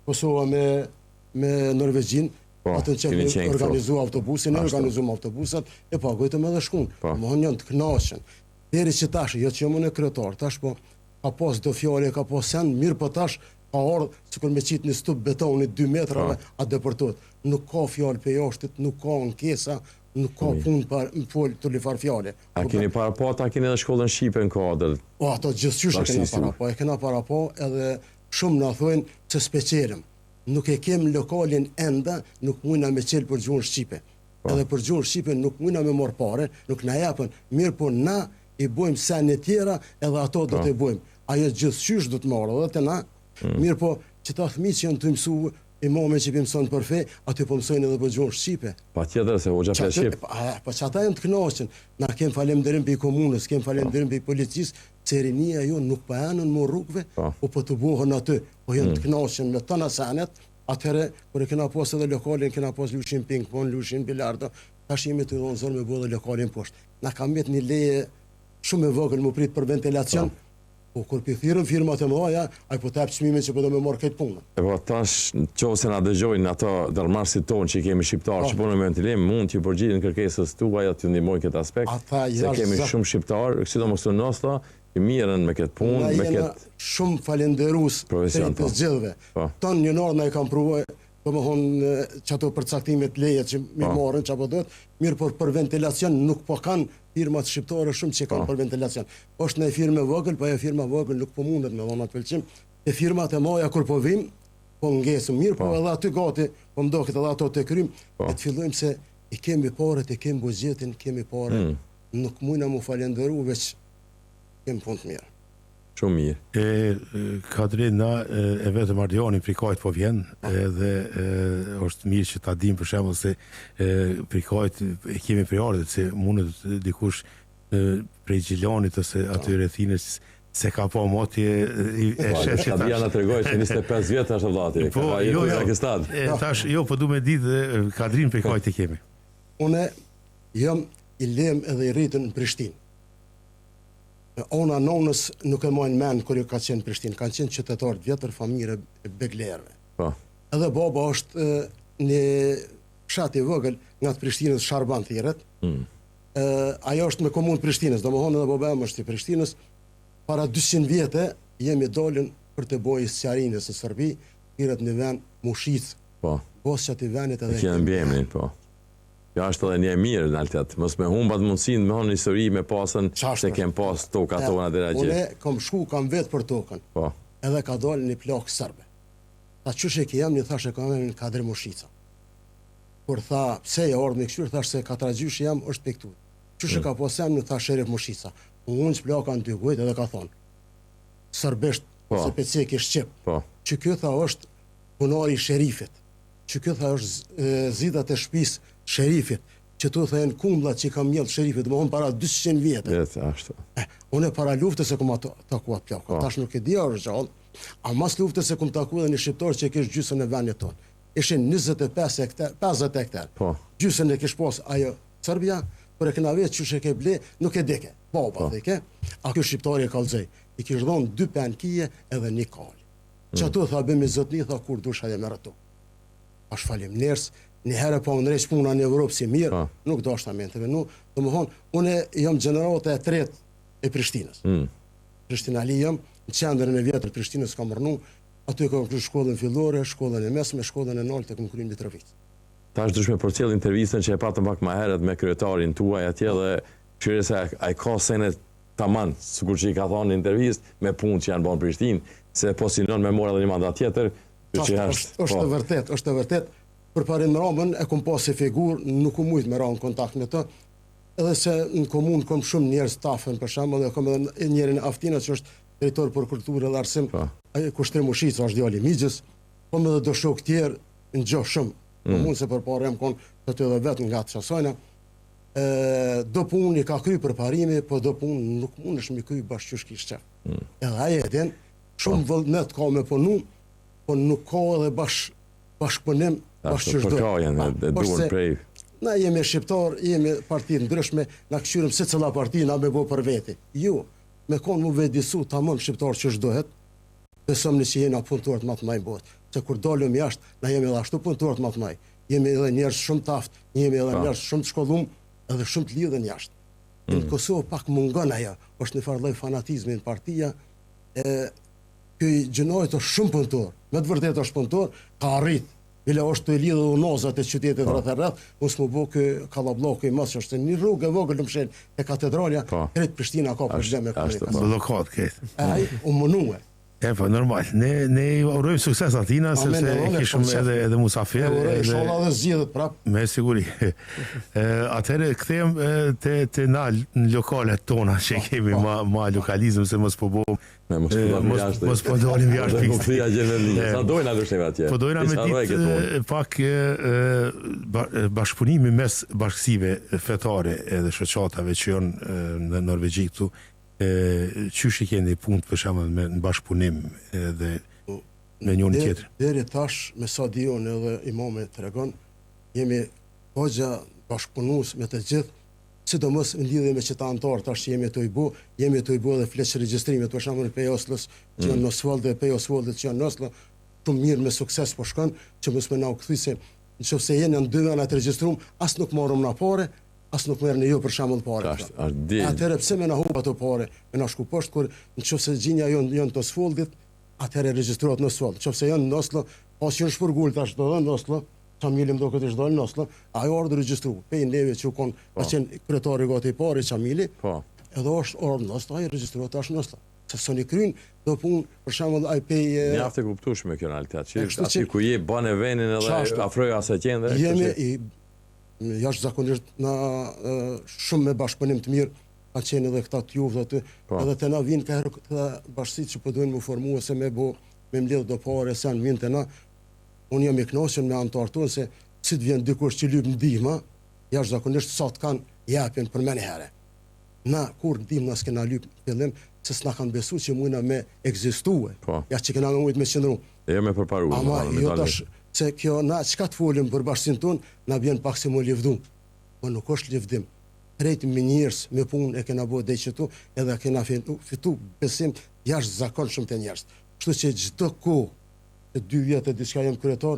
Kosova me Norvegjin, atë që organizua autobusin, ne organizuam autobusat, e pagojtëm edhe shkun. Domthonë janë të kënaqur. Deri që tash, jo që jam unë kryetar, tash po ka pas do fjalë, ka pas sen, mirë po tash ka ardhur sikur me qit një stup betoni 2 metrave a depërtohet. Nuk ka fjalë për jashtit, nuk ka ankesa, nuk ka punë për fol të lifar fjalë. A keni para po, a keni edhe shkollën shqipe në kodër? Po ato gjithçysh e kena para po, e kena para po, edhe shumë na thonë se speqerëm. Nuk e kem lokalin enda, nuk mundna me qel për gjuhën shqipe. Edhe për gjuhën shqipe nuk mundna me marr parë, nuk na japën. Mirë po na i bojmë sene tjera, edhe ato do të bojmë. Ajo gjithçysh do të marrë edhe te na. Mirë po, që ta fëmijë që janë të mësu imame që i mëson për fe, aty po mësojnë edhe për gjuhën shqipe. Patjetër se hoxha flet shqip. Po çata janë të kënaqur. Na kem faleminderim për komunës, kem faleminderim për policisë, se rinia ju nuk po janë në rrugëve, po të buhen aty, po janë të kënaqur me tona sanet. Atëherë kur e kena pas edhe lokalin, kena pas lushin ping-pong, lushin bilardo, tash jemi të dhënë zonë me bëu edhe lokalin poshtë. Na ka mbet një leje shumë e vogël më prit për ventilacion. Po kur thirrën firmat e mëdha, ai po tap çmimin që po do më marr këtë punë. Po tash nëse na dëgjojnë ato dërmarrësit tonë që kemi shqiptarë që punojnë me ventilim, mund t'ju përgjigjen kërkesës tuaja të ndihmojnë këtë aspekt. Se kemi shumë shqiptarë, sidomos në Nostra, që mirën me këtë punë, me këtë shumë falenderues të gjithëve. Ton një orë na e kanë provuar, domethënë çato përcaktimet leje që mi morën çapo do, mirë por për ventilacion nuk po kanë firmat shqiptare shumë që kanë për ventilacion. Është një firmë e vogël, po ajo firma e vogël nuk po mundet me dhona të pëlqim. Te firmat e mëdha kur po vim, po ngesëm mirë, po edhe aty gati, po mdoket edhe ato të krym, e të fillojmë se i kemi parët, i kemi buxhetin, kemi parë. Nuk mundna mu falenderu veç kemi punë të mirë. Shumë mirë. Kadrina e vetëm Ardioni Prikajt po vjen, edhe është mirë që ta dim për shembull se Prikajt e kemi prioritetet, se mundet dikush prej Gjilanit ose aty rrethinës se ka po moti e shef që Kadrina tregoi se 25 vjet është vllati. Po jo, po du me ditë Kadrin Prikajt e kemi. Unë jam i lem edhe i rritën në Prishtinë. Ona nonës nuk e mojnë men kër ju ka qenë Prishtinë, kanë qenë qytetarë vjetër familje e Beglerëve. Edhe baba është një fshat i vogël nga të Prishtinës Sharban thirret. Ajo është me komunë Prishtinës, domethënë edhe baba im është i Prishtinës. Para 200 vjetë jemi dolën për të bojë sqarinës së Serbi, thirret në vend Mushic. Bosqat i vendit edhe. Që në emrin, po. Ja është edhe një mirë në altet, mos me humbat mundësin me honë histori me pasën se kem pas toka tona dhe ragje. Une kam shku, kam vetë për tokën, edhe ka dalë një plakë sërbe. Ta qështë e kem, një thashe kam e në Kadri Mushica. Kur tha, pse e ardhë me këshyrë, thashe se katragjysh jam është piktur. Qështë e ka posem në tha Sherif Mushica. Unë që plaka në 2 gujt edhe ka thonë. Sërbesht, se pece ke Shqip. Që kjo tha është punari Sherifit. që kjo tha është zidat e shtëpisë sherifit, që tu thënë kumllat që kam mjell sherifit, domthon para 200 vjetë. Ashtu. Unë para luftës e kam takuar plak. Tash nuk e di është gjallë, a mas luftës e kam takuar një shqiptar që kish gjysën e vendit tonë. Ishin 25 hektar, 50 hektar. Po. Gjysën e kish pas ajo Serbia, por e kena vetë që e ble, nuk e deke. Baba deke. A ky shqiptari e kallxej. I kish dhënë 2 penkije edhe 1 kal. Çatu tha bëmi zotni, tha kur dush ajo merr ato. Pash falim njerëz, një herë po ndreq puna në Evropë si mirë, nuk do ashtamente venu. Domthon, unë jam gjenerata e tretë e Prishtinës. Prishtina Ali jam, në qendrën e vjetër Prishtinës kam rënë. Aty kam kryer shkollën fillore, shkollën e mesme, shkollën e lartë kam kryer Mitrovic. Tash dush me përcjell intervistën që e patëm pak më herët me kryetarin tuaj atje dhe shire se ai ka senet tamam, sikur që i ka thonë në intervistë, me punë që janë bën në Prishtinë, se po sinon me mora edhe një mandat tjetër, është e vërtet. Përpara në Ramën e kam pasë figurë, nuk u mujt me Ramën kontakt me të. Edhe se në komunë kam shumë njerëz tafën për shembull, dhe kam edhe njërin Aftina që është drejtor për kulturë dhe arsim, ai Kushtrim Ushica është djali i Migjës, po edhe do shok tjerë ngjoj shumë. Komunë se përpara jam kon aty edhe vetë nga Çasojna. Do punë i ka kry përparimi, po do punë nuk mundesh me kry bashkësh kishte. Edhe ai e din, shumë vullnet ka me punu, po nuk ka edhe bashkëpunim bashkëqyrdo. Na jemi shqiptar, jemi parti ndryshme, na këshyrim se cila parti na me bo për veti. Jo, me konë mu vedisu tamam shqiptar që shdohet, besom në që jena punëtorët më të maj botë. Se kur dolëm jashtë, na jemi edhe ashtu punëtorët më të maj. Jemi edhe njerëz shumë taft, jemi edhe njerëz shumë të shkollum, edhe shumë të lidhen jashtë. Në Kosovë pak mungon ajo, është një farë lloj fanatizmi në partia. Ky gjinojt është shumë punëtor, me të vërtetë është punëtor, ka arrit. Bile është të lidhë dhe nozat e qytetit rreth, unë s'mu bo kë kalabloku i mas, është një rrugë e vogël në mshen e katedralja, kretë Prishtina ka probleme komunikasjon. Blokat këtë. Ai u munue. Po normal, ne urojmë sukses atina, sepse kishëm edhe musafir. Shola dhe zgjidhet prap. Me siguri. Atëherë kthehem te na në lokalet tona që kemi ma lokalizëm se mos po bëjmë. Mos po dalim jashtë. Sa dojna dështeve atje. Po dojna me ditë pak bashkëpunimi mes bashkësive fetare edhe shoqatave që janë në Norvegji këtu. Qysh i keni punë për shembull në bashkëpunim edhe me njërin tjetër? Deri tash me sa di unë edhe imami tregon, jemi hoxha bashkëpunues me të gjithë, sidomos në lidhje me qëta antarë tash që jemi të i bu edhe fleqë regjistrimet, për shembull pe Oslës që janë në Osvald dhe pe Osvaldit që janë në Oslo, shumë mirë me sukses po shkon, që mos më na u kthy se nëse jeni në dy vena të regjistruar, as nuk marrëm na parë, as nuk merrni ju për shembull parë. Atëherë pse më na humb ato parë? Më na shku poshtë kur nëse gjinja janë të Osvaldit, atëherë regjistrohet në Osvald. Nëse janë në Oslo, pas janë shpërgul tash do në Oslo, familjem do këtë çdo në Oslo, ajo ardhë regjistruar. Pe neve që u kon qenë kryetari gati i parë Çamili. Po. Edhe është ardhë në Oslo, ai regjistruar tash në Oslo. Se soni kryn do punë për shembull ai pe mjaft e kuptueshme kjo realitet. Aty ku je bën eventin edhe afroj asaj qendre. Jemi jashtëzakonisht na shumë me bashkëpunim të mirë, ka qenë edhe këta të juve aty, edhe të na vinë këta bashkësitë që po duhen më formua se me mbledh do pare, se në vinë të na. Unë jam i kënaqur me anëtarët tonë se si të vjen dikush që lyp ndihmë, jashtëzakonisht sa të kanë japin për më herë. Na kur ndihmë na s'kena lyp fillim se s'na kanë besuar që mundna me ekzistue. Ja që kena mujt me qëndru. Jo me përparuar. Ama jo tash se kjo na çka të folim për bashkësinë tonë, na vjen pak si më lëvdum. Po nuk është lëvdim. Krejt me njerëz me punë e kena bëu deri këtu, edhe kena fitu besim jashtëzakonshëm të njerëz. Kështu që çdo kohë të 2 vjet e diçka jam kryetar,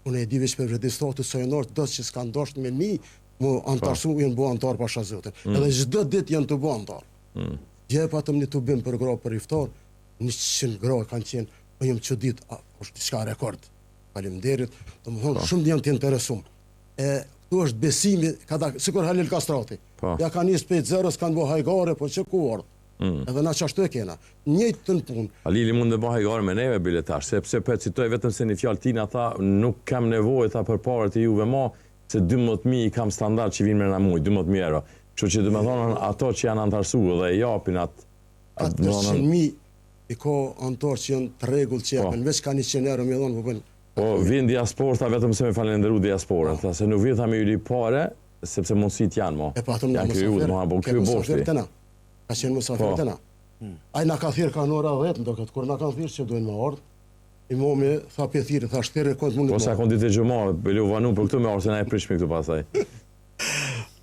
unë e di veç për regjistratë sojnor do që s'kan dashur me mi, mo antarsu janë bëu antar pasha zotin. Edhe çdo ditë janë të bëu antar. Je patëm një tubim për grop për iftar, 100 gra kanë qenë, po jam çudit, është diçka rekord. Faleminderit, domethënë shumë janë të interesuar. Këtu është besimi, sikur Halil Kastrati. Ja kanë nis 5-0, s'kan bëu hajgare, po çe ku ardh. Edhe na çashtu e kena. Njëjtën punë. Halili mund të bëj hajgare me neve biletash, sepse po citoj vetëm se një fjalë tina tha, nuk kam nevojë tha përpara të juve më, se 12.000 i kam standard që vinë me na muj, 12.000 euro. Kështu që domethënë ato që janë antarësuar dhe japin atë 400.000 i ka antar që janë të rregull që japin, veç ka 100 euro më dhon, po bën Po, vinë diasporë, tha vetëm se me falenderu diasporën, tha se nuk vinë tha me yli pare, sepse mundësit janë, mo. E pa atëm Janë kriju, kjo boshti. Ka qenë musafir të na. Ai na ka thirë ka në ora 10, ndo këtë, kur na kanë thirë që dojnë me ardhë, Imami tha pe thirë, tha shtere kontë mundë. Po sa kondit e gjumar, bëllu vanu për këtu me orë, se na e prishme këtu pasaj.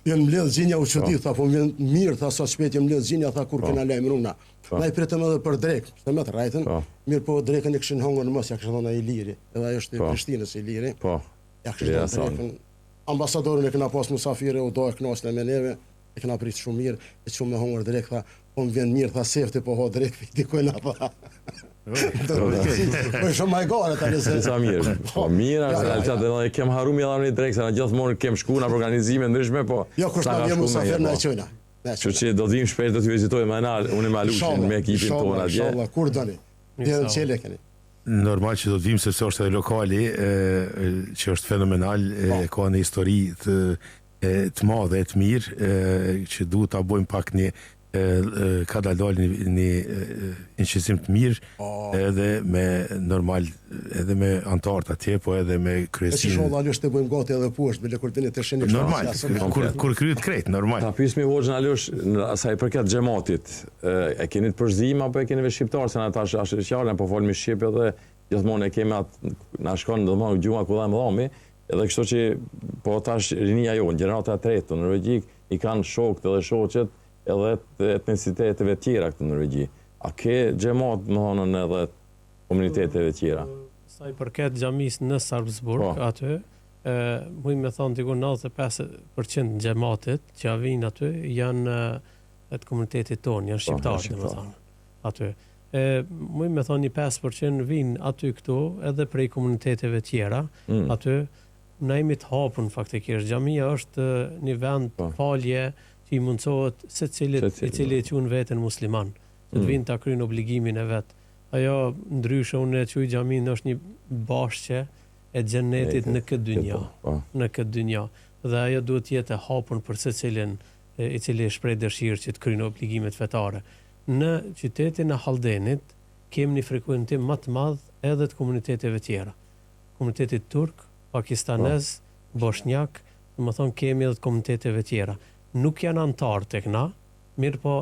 Jenë mbledh gjinja u qëti, tha po mirë, tha sa shpet jenë mbledh gjinja, tha kur kena lejmë runa. Na i pretëm edhe për drek, se me të rajten, mirë po drekën e këshin hongër në mos, ja këshin dhona i liri, edhe ajo është i Prishtinës i liri. Ja këshin dhona drekën. Ambasadorin e këna pas musafire, u do e knasën e me neve, e këna pritë shumë mirë, e shumë me hongër drek, tha, po më vjen mirë, tha sefti, po ho drek, dikojna, tha. Po shumë ma e gare tani se... Sa mirë, po mirë, e kem haru mi edhe një drejkë, se në gjithmonë kem shku në organizime ndryshme, po... Jo, kështë në vjemë musafir në e qojna. Që që do t'im shpejt do t'ju vizitojmë unë e Malushin me ekipin tonë atje. Inshallah, kur doni. Djerën qele keni. Normal që do t'vim sepse është edhe lokali, që është fenomenal, ka një histori të madhe, të mirë, që du t'a bojmë pak një ka dalë një inqizim të mirë, edhe me normal, edhe me antarët atje, po edhe me kryesin. E që sholla Alush të bëjmë gati edhe poshtë, bile kur të një të shenik. Normal, kur kryet krejt, normal. Ta pysmi Hoxhën Alush, asaj përket xhamatit, e keni të përzim, apo e keni vetë shqiptarë, se në ata shqiptarën, po folmi shqip edhe gjithmonë e kemi atë, na shkon domosdoshmë gjuma ku dhamë dhami, edhe kështu që po tash rinia jonë, gjenerata e tretë në Norvegjik, i kanë shokët edhe shoqet edhe etniciteteve tjera këtë në Norvegji. A ke xhamat më thonën edhe komuniteteve tjera? Sa i përket xhamis në Sarpsborg, aty, muj me thonë diku 95% xhamatit që vinë aty janë të komunitetit tonë, janë shqiptarë, domethënë. Aty. Muj me thonë 5% vinë aty këtu edhe prej komuniteteve tjera, aty na jemi të hapun faktikisht. Xhamia është një vend falje që i mundsohet se i cili e qunë veten musliman, që të vinë të krynë obligimin e vetë. Ajo ndryshe unë e quj xhamin është një bashkë e xhenetit në këtë dynja. Në këtë dynja. Dhe ajo duhet jetë e hapur për secilin i cili shpreh dëshirë që të krynë obligimet fetare. Në qytetin e Haldenit kemi një frekuentim më të madh edhe të komuniteteve tjera. Komunitetit turk, pakistanez, bosnjak, domethënë kemi edhe të komuniteteve tjera. Nuk janë antarë tek na, mirë po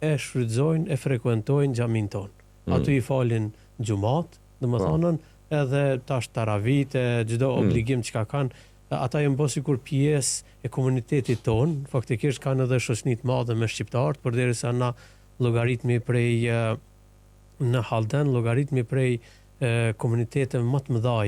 e shfrytëzojnë, e frekuentojnë xhamin tonë. Aty i falin xhumat, domethënë edhe tash taravite, çdo obligim që kanë, ata janë bërë sikur pjesë e komunitetit tonë, faktikisht kanë edhe shoqëni të madhe me shqiptarët, përderisa na llogaritmi prej në Halden, llogaritmi prej komuniteteve më të mëdha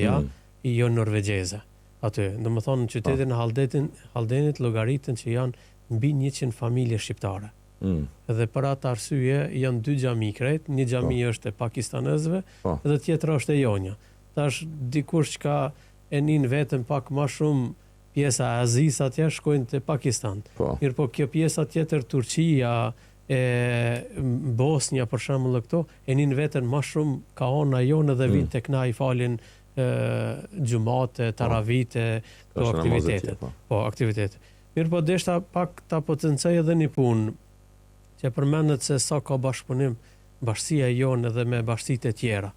jo norvegjeze. Aty, domethënë në qytetin e Haldenit llogaritën që janë mbi 100 familje shqiptare. Dhe për atë arsye janë 2 xhami krejt, një xhami është e pakistanezëve dhe tjetra është e jonja. Tash dikush që ka e nin vetëm pak më shumë pjesa e Azisë atje shkojnë te Pakistan. Mirë po kjo pjesa tjetër Turqia, Bosnia për shembull këto e nin veten më shumë ka ona jonë dhe vinë tek na i falin xhumate, taravite, aktivitete. Aktivitete. Mirë po deshta pak ta potencoj edhe një punë që përmendet se sa ka bashkëpunim bashkësia jonë edhe me bashkësitë e tjera.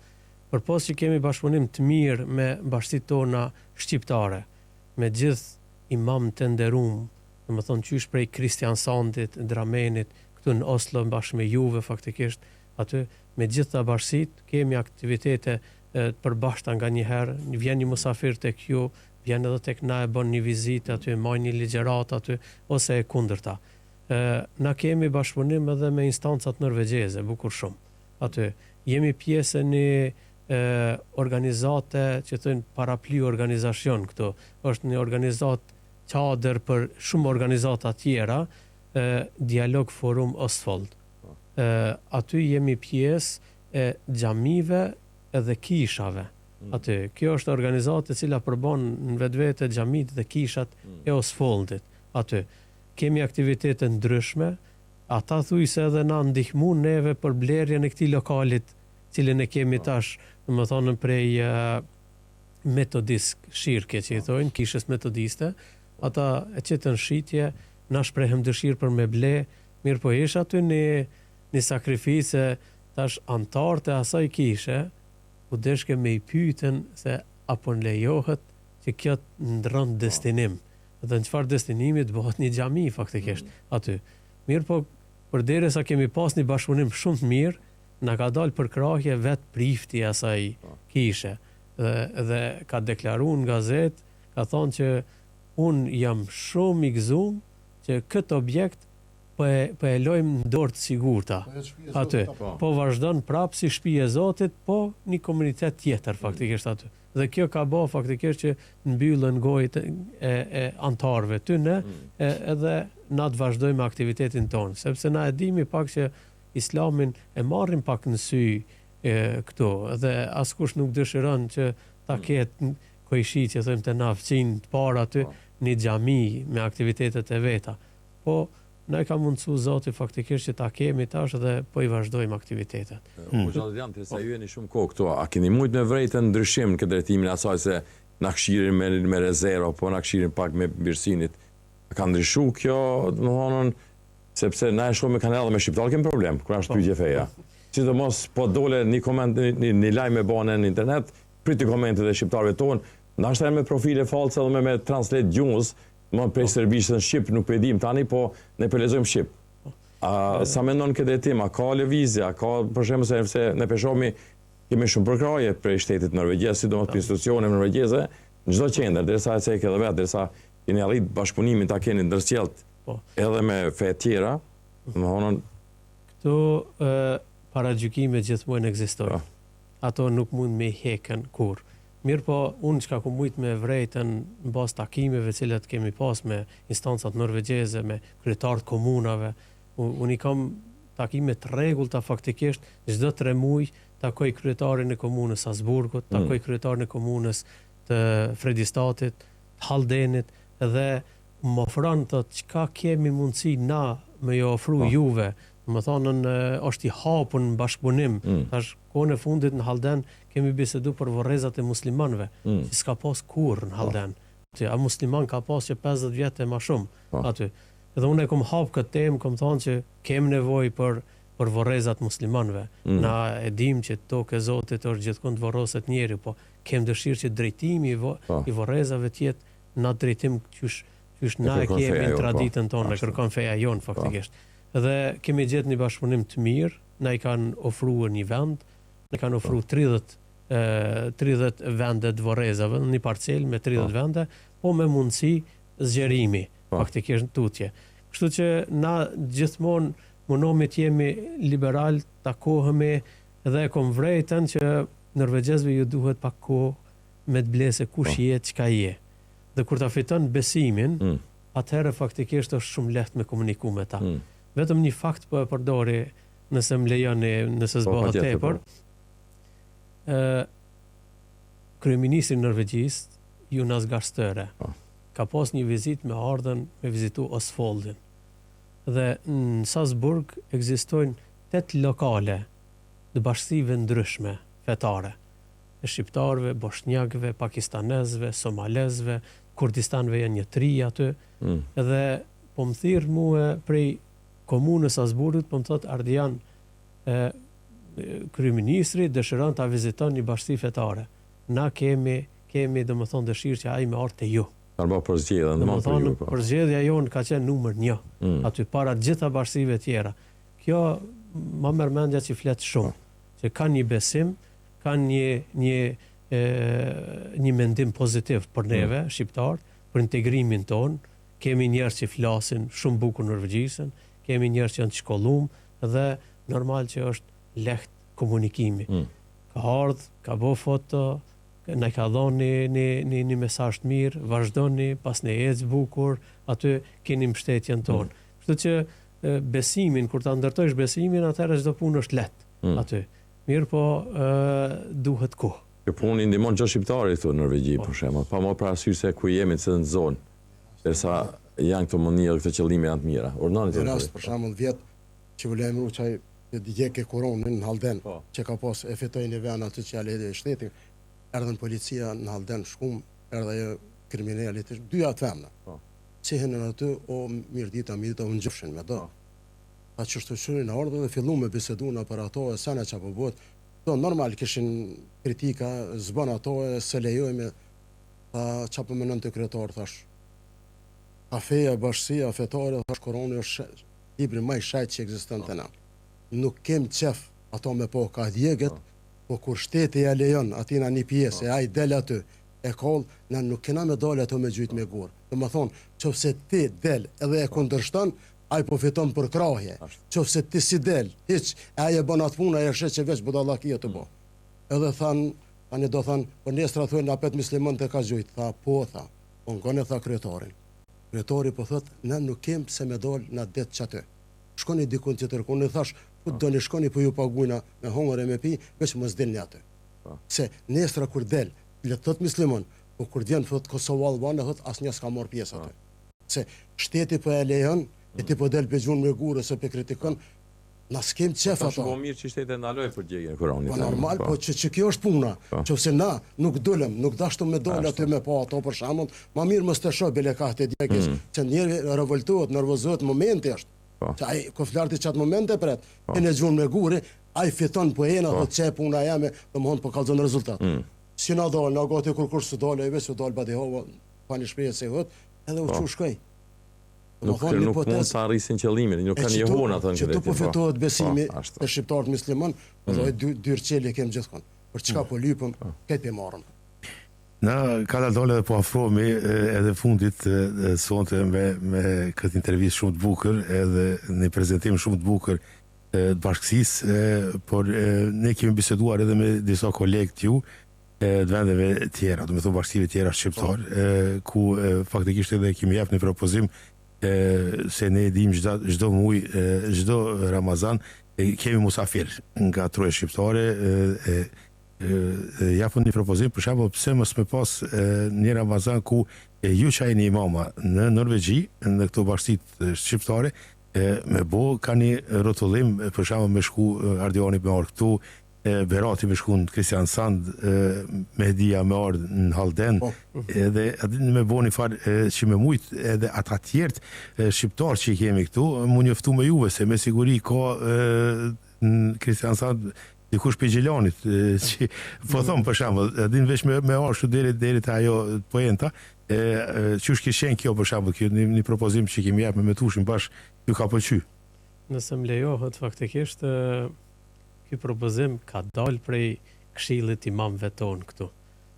Përpos që kemi bashkëpunim të mirë me bashkësitë tona shqiptare, me gjithë imam të nderuar, domethënë qysh prej Kristiansandit, Dramenit, këtu në Oslo bashkë me juve faktikisht, aty me gjitha bashkësitë kemi aktivitete të përbashkëta nganjëherë, vjen një musafir tek ju, vjen edhe tek na e bën një vizitë aty, marr një ligjërat aty ose e kundërta. Na kemi bashkëpunim edhe me instancat norvegjeze, bukur shumë. Aty jemi pjesë e një organizate që thënë paraply organizacion këtu. Është një organizat çadër për shumë organizata tjera, Dialog Forum Ostfold. Aty jemi pjesë e xhamive edhe kishave. Aty, kjo është organizatë e cila përbën në vetvete xhamit dhe kishat e Ostfoldit. Aty, kemi aktivitete ndryshme, ata thuj se edhe na ndihmu neve për blerjen e këtij lokalit, cilin e kemi tash, domethënë prej metodisk shirke që i thojnë, kishës metodiste, ata e qetën shitje, na shprehem dëshirë për me ble, mirë po ish aty një sakrifice, tash antarët e asaj kishe, u deshke me i pyeten se apo lejohet që kjo të ndron destinim. Dhe në çfarë destinimi të bëhet një xhami faktikisht aty. Mirë po, përderisa kemi pas një bashkëpunim shumë të mirë, na ka dalë për krahje vetë prifti i asaj kishe. Dhe ka deklaruar në gazetë, ka thonë që unë jam shumë i gëzuar që këtë objekt po e lojmë në dorë të sigurta. Aty. Po vazhdon prapë si shtëpi e Zotit, po një komunitet tjetër faktikisht aty. Dhe kjo ka bë faktikisht që mbyllën gojët e antarëve ty ne, edhe na të vazhdojmë aktivitetin tonë, sepse na e dimi pak që Islamin e marrim pak në sy këtu, dhe askush nuk dëshiron që ta ketë kojshi që thëmë të nafëcin të parë aty një xhami me aktivitetet e veta. Po na e ka mundësu Zoti faktikisht që ta kemi tash dhe po i vazhdojmë aktivitetet. Jam sa ju jeni shumë kohë këtu. A keni mujt me vrejtën ndryshim në këtë drejtimin asaj se na këshirin me rezerva, po na këshirin pak me birësinit? A ka ndryshu kjo, domethënë, sepse na e shohim me kanale me shqiptar kemi problem kur është pyetje feja. Sidomos po dole një koment, një lajm e bane në internet, priti komentet e shqiptarëve tonë, ndoshta me profile false edhe me translate gjuhës, më prej serbisht në shqip nuk po e dim tani, po ne po lexojmë shqip. Sa mendon këtë drejtim, a ka lëvizje, a ka për shembull se ne po shohim kemi shumë përkraje prej shtetit norvegjez, sidomos për institucione norvegjeze, në çdo qendër, derisa e cekë edhe vetë, derisa keni arrit bashkëpunimin ta keni ndërcjellët edhe me fe tjera, domethënë këto paragjykime gjithmonë ekzistojnë. Ato nuk mund me hekën kur. Mirë po, unë që ka ku mujt me vrejtën në bas takimeve cilat kemi pas me instancat norvegjeze, me kryetarët komunave, unë i kam takime të rregullta faktikisht, çdo 3 muaj takoj kryetarin e komunës Salzburgut, takoj kryetarin e komunës të Fredistatit, të Haldenit, dhe më ofron thotë çka kemi mundësi na me ju ofru juve. Më thonën është i hapur në bashkëpunim. Tash kohën e fundit në Halden kemi bisedu për vorrezat e muslimanëve, që s'ka pas kurrë në Halden. A musliman ka pas që 50 vjet e më shumë aty. Edhe unë e kom hap këtë temë, kom thonë që kemi nevojë për vorrezat muslimanëve. Na e dim që tokë e Zotit është gjithmonë të vorroset njeri, po kem dëshirë që drejtimi i vorrezave të jetë në drejtim qysh na e kemi në traditën tonë, kërkon feja jonë faktikisht. Dhe kemi gjetë një bashkëpunim të mirë, na i kanë ofruar një vend, na kanë ofruar 30 vende të vorrezave, një parcel me 30 vende, po me mundësi zgjerimi, faktikisht tutje. Kështu që na gjithmonë mundohemi të jemi liberal, takohemi dhe kom vrejtën që norvegjezëve ju duhet pak kohë me të blese kush je, çka je. Dhe kur ta fiton besimin, atëherë faktikisht është shumë lehtë me komuniku me ta. Vetëm një fakt po e përdori, nëse më lejoni, nëse s'bëhet tepër. Kryeministri norvegjisë, Jonas Gahr Støre, ka pas një vizitë me ardhen me vizitu Østfoldin. Dhe në Salzburg ekzistojnë 8 lokale të bashkësive ndryshme fetare, e shqiptarëve, bosnjakëve, pakistanezëve, somalezëve, kurdistanëve janë një 3 aty, dhe po më thirr mua prej komunës Salzburgut, po më thot Ardian, kryeministri dëshiron ta viziton një bashkësi fetare. Na kemi domethënë dëshirë që ai me ardh te ju. Domethënë përzgjedhja jonë ka qenë numër 1 aty para të gjitha bashkësive tjera. Kjo ma merr mendja që flet shumë, që kanë një besim, kanë një mendim pozitiv për neve shqiptar, për integrimin ton. Kemi njerëz që flasin shumë bukur norvegjisën, kemi njerëz që janë të shkollum, dhe normal që është lehtë komunikimi. Ka ardhur, ka bë foto, na ka dhënë një mesazh të mirë, vazhdoni, pas ne ecë bukur, aty keni mbështetjen tonë. Kështu që besimin, kur ta ndërtojsh besimin, atëherë çdo punë është lehtë aty. Mirë po duhet kohë. Kjo punë i ndihmon çdo shqiptari këtu në Norvegji për shembull, pa më parasysh se ku jemi në zonë, derisa janë këto mënyrë, këto qëllime janë të mira. Urdhani të rast për shembull vjet që volëm çaj dije koronën në Halden, që ka pas e fitoi një vend aty që alë shteti, erdhën policia në Halden shkum, erdha ajo kriminalit, 2 atë femna. Cihen aty o mirë dita unë gjofshin me do. Pa çështëshurin në ardhë dhe fillu me bisedu në aparato e sana që apo bëhet, Do, normal, kishin kritika, zbën ato, se lejojme, qa për menën të kryetar, thash, kafeja, bashkësia, fetare, thash, koroni është libri më i shajt që ekziston të na. Nuk kem qef ato me po ka djeget, po kur shteti ja lejon atina një pjesë, e ai del aty, e koll, na nuk kena me dalë ato me gjyt me gur. Do më thonë, qofse ti del edhe e kundërshton, ai po fiton për krahje. Qofse ti si del, hiç, ai e bën atë punë, ai është që veç budallakia të bë. Edhe tani do than, po nesër thonë na pet musliman të ka gjujt, tha po tha. Po ngone tha kryetarin. Kryetari po thot, ne nuk kem pse me dal na det çatë. Shkoni dikun tjetër, ku ne thash, ku do ne shkoni po ju paguajna me hongër e me pi, veç mos dilni aty. Se nesër kur del, le thot musliman, po kur vjen thot Kosovë Albania, thot asnjë s'ka marr pjesë aty. Se shteti po e lejon, e ti po del pe gjun me gurë se pe kritikon, na skem qef ato. Po mirë që shteti ndaloi për djegjen e Kuranit. Po normal, po që kjo është puna. Qofse na nuk dolëm, nuk dashtum me dal aty me pa ato për shembull, më mirë mos të shoh bele ka të djegjes, që njëri revoltohet, nervozohet momenti është. Që ai ko flarti çat momente pret, e në gjun me gurë, ai fiton po ena thot çe puna jame, domthon po kallzon rezultat. Si na dal, na gati kur së dal, ai vetë dal badehova, pa një shprehje se hot, edhe u çu shkoj. Nuk mund të arrisin qëllimin, nuk kanë jehon atë që po fitohet besimi te shqiptarët musliman, do dyrçeli kem gjithkohon. Për çka po lypëm, këtë e marrëm. Na ka dalë po afrohemi edhe fundit sonte me këtë intervistë shumë të bukur, edhe një prezantim shumë të bukur të bashkësisë, por ne kemi biseduar edhe me disa kolegë të ju të vendeve tjera, do të thonë bashkësive tjera shqiptare, ku faktikisht edhe kemi jap një propozim se ne dim çdo muaj, çdo Ramazan kemi musafir nga troje shqiptare, japën një propozim për shembull pse mos me pas një Ramazan ku ju çajini imama në Norvegji, në këto bashkësitë shqiptare, me bo ka një rrotullim për shembull me shku Ardiani me orë këtu, Berati me shku në Kristiansand, Mehdia me orë në Halden, edhe me bo një farë që me mujtë edhe ata tjertë shqiptarë që i kemi këtu, mu njoftu me juve se me siguri ka në Kristiansand dikush për Gjelanit, që po thomë për shembull, din veç me arshu deri të ajo poenta, qysh kishen kjo për shembull, kjo një propozim që kemi jap me tushin bashkë, ju ka pëlqy. Nëse më lejohet faktikisht, ky propozim ka dalë prej këshillit imamëve tonë këtu.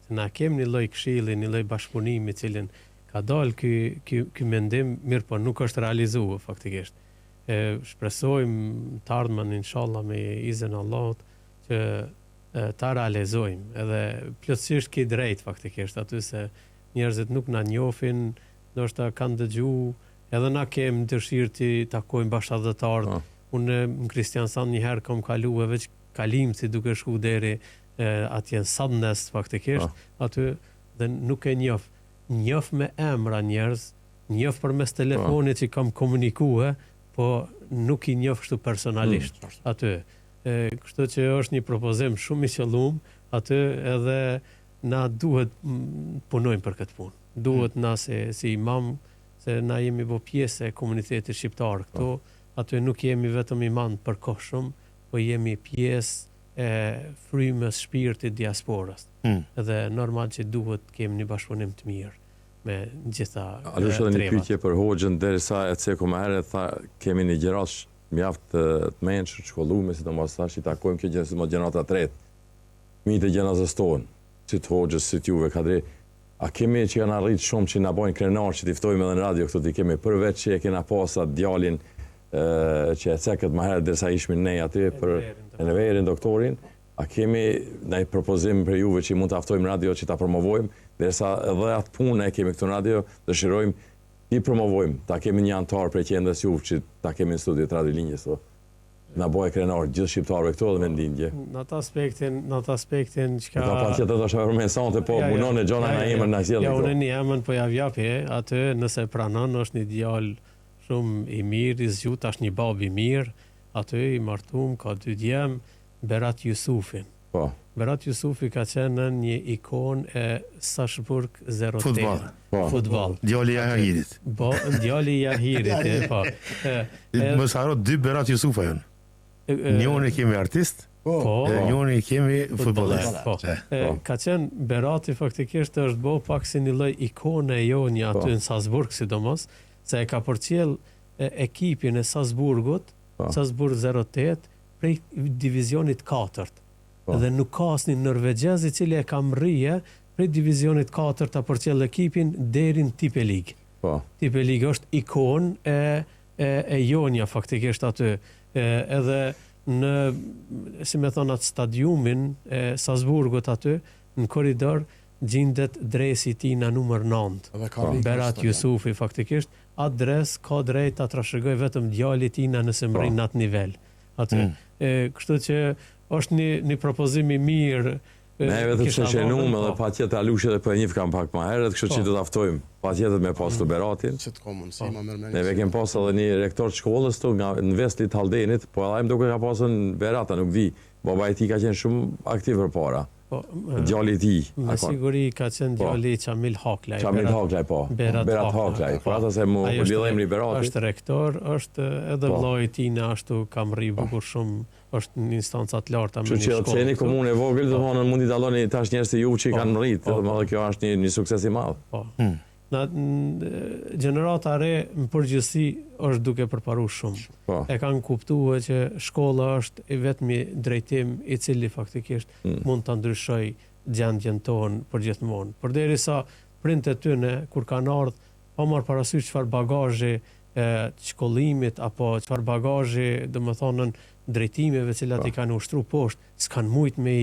Se na kemi një lloj këshilli, një lloj bashkëpunimi, i cilin ka dalë ky mendim, mirë po nuk është realizuar faktikisht. Shpresojmë të ardhmen inshallah me izin Allahut që ta realizojmë, edhe plotësisht ki drejt faktikisht aty se njerëzit nuk na njohin, ndoshta kanë dëgjuar, edhe na kemi dëshirë të takojmë bashkëdhëtarë. Unë në Kristiansand një herë kam kaluar veç kalimci duke shku deri atje në Sandnes faktikisht, aty dhe nuk e njoh. Njoh me emra njerëz, njoh përmes telefonit që kam komunikuar, po nuk i njoh kështu personalisht aty. Kështu që është një propozim shumë i qëllum aty, edhe na duhet punojmë për këtë punë. Duhet na si imam, se na jemi bo pjesë e komunitetit shqiptar këtu, aty nuk jemi vetëm imam përkohshëm, po jemi pjesë e frymës shpirtit diasporas. Edhe normal që duhet kemi një bashkëpunim të mirë me gjitha tremat. A është edhe një pyetje për Hoxhën, derisa e ceku më herët, tha kemi një gjerash mjaft të mençur, të shkolluar, sidomos tash i takojmë kjo gjë më gjenata të tretë. Fëmijët e gjenazës tonë, si të Hoxhës, si të juve kadri, a kemi që janë arrit shumë që na bojnë krenar që t'i ftojmë edhe në radio këtu t'i kemi, përveç që e kena pasat djalin që e cekët më herët derisa ishmi ne aty për Enverin doktorin, a kemi ndaj propozim për juve që mund të aftojmë radio që ta promovojmë, derisa edhe atë punë e kemi këtu në radio, dëshirojmë i promovojmë, ta kemi një antar prej qendrës juve që ta kemi në studiot Radio Linjës, na bëjë krenar gjithë shqiptarëve këtu edhe me ndindje. Në atë aspektin çka ka patjetër do të përmendonte, po punon e gjona na emër na sjellë. Ja unë një emër po ja vjapi atë, nëse pranon është një djalë shumë i mirë, i zgjut, është një bab i mirë, aty i martuar, ka 2 djem, Berat Jusufin. Po. Berat Jusufi ka qenë një ikonë e Sashburg 08. Futbol. Djali i Jahirit. Po, djali i Jahirit, po. Mos haro 2 Berat Jusufa janë. Njëri kemi artist, Njoni kemi futbollist. Po. Ka qenë Berati faktikisht është bo pak si një lloj ikone e jonja aty në Salzburg sidomos, se e ka përcjell ekipin e Salzburgut, Salzburg 08 prej divizionit 4. Dhe nuk ka asnjë norvegjez I cili e ka mrije prej divizionit 4 ta përcjell ekipin deri në Tipe Lig. Tipe Lig është ikon e jonja faktikisht aty. Edhe në, si me thonë, atë stadiumin e Salzburgut aty, në korridor, gjendet dresi tina numër 9. Berat Jusufi faktikisht, atë dres ka drejt ta trashëgoj vetëm djali tina nëse mrin në atë nivel. Aty. Kështu që është një propozim I mirë. Ne vetëm që qenum edhe pa tjetë Alushe dhe për njëf kam pak ma herët, kështu që do të aftojmë pa tjetët me pas të Beratin. Neve kem pas edhe një rektor të shkollës tu në Veslit Haldenit, po edhe duke ka pasën Berata, nuk di. Baba I ti ka qenë shumë aktiv për para. Djali I ti. Me siguri ka qenë djali Qamil Haklaj. Qamil Haklaj, po. Berat Haklaj. Për ata se mu lidhejmë një Beratit. Është rektor, është edhe vllai I tina ashtu kam rri bukur shumë, është në instancat larta me një shkollë. Që ceni komunë e vogël, do thonë mundi dalloni tash njerëz të ju që kanë rrit, edhe kjo është një sukses I madh. Po. Gjenerata re në përgjithësi është duke përparu shumë. E kanë kuptuar që shkolla është I vetmi drejtim I cili faktikisht mund ta ndryshoj gjendjen tonë përgjithmonë. Përderisa prindët e tyre kur kanë ardhur, pa marrë parasysh çfarë bagazhi shkollimit apo çfarë bagazhi, domethënë drejtimeve të cilat I kanë ushtru poshtë, s'kan mujt me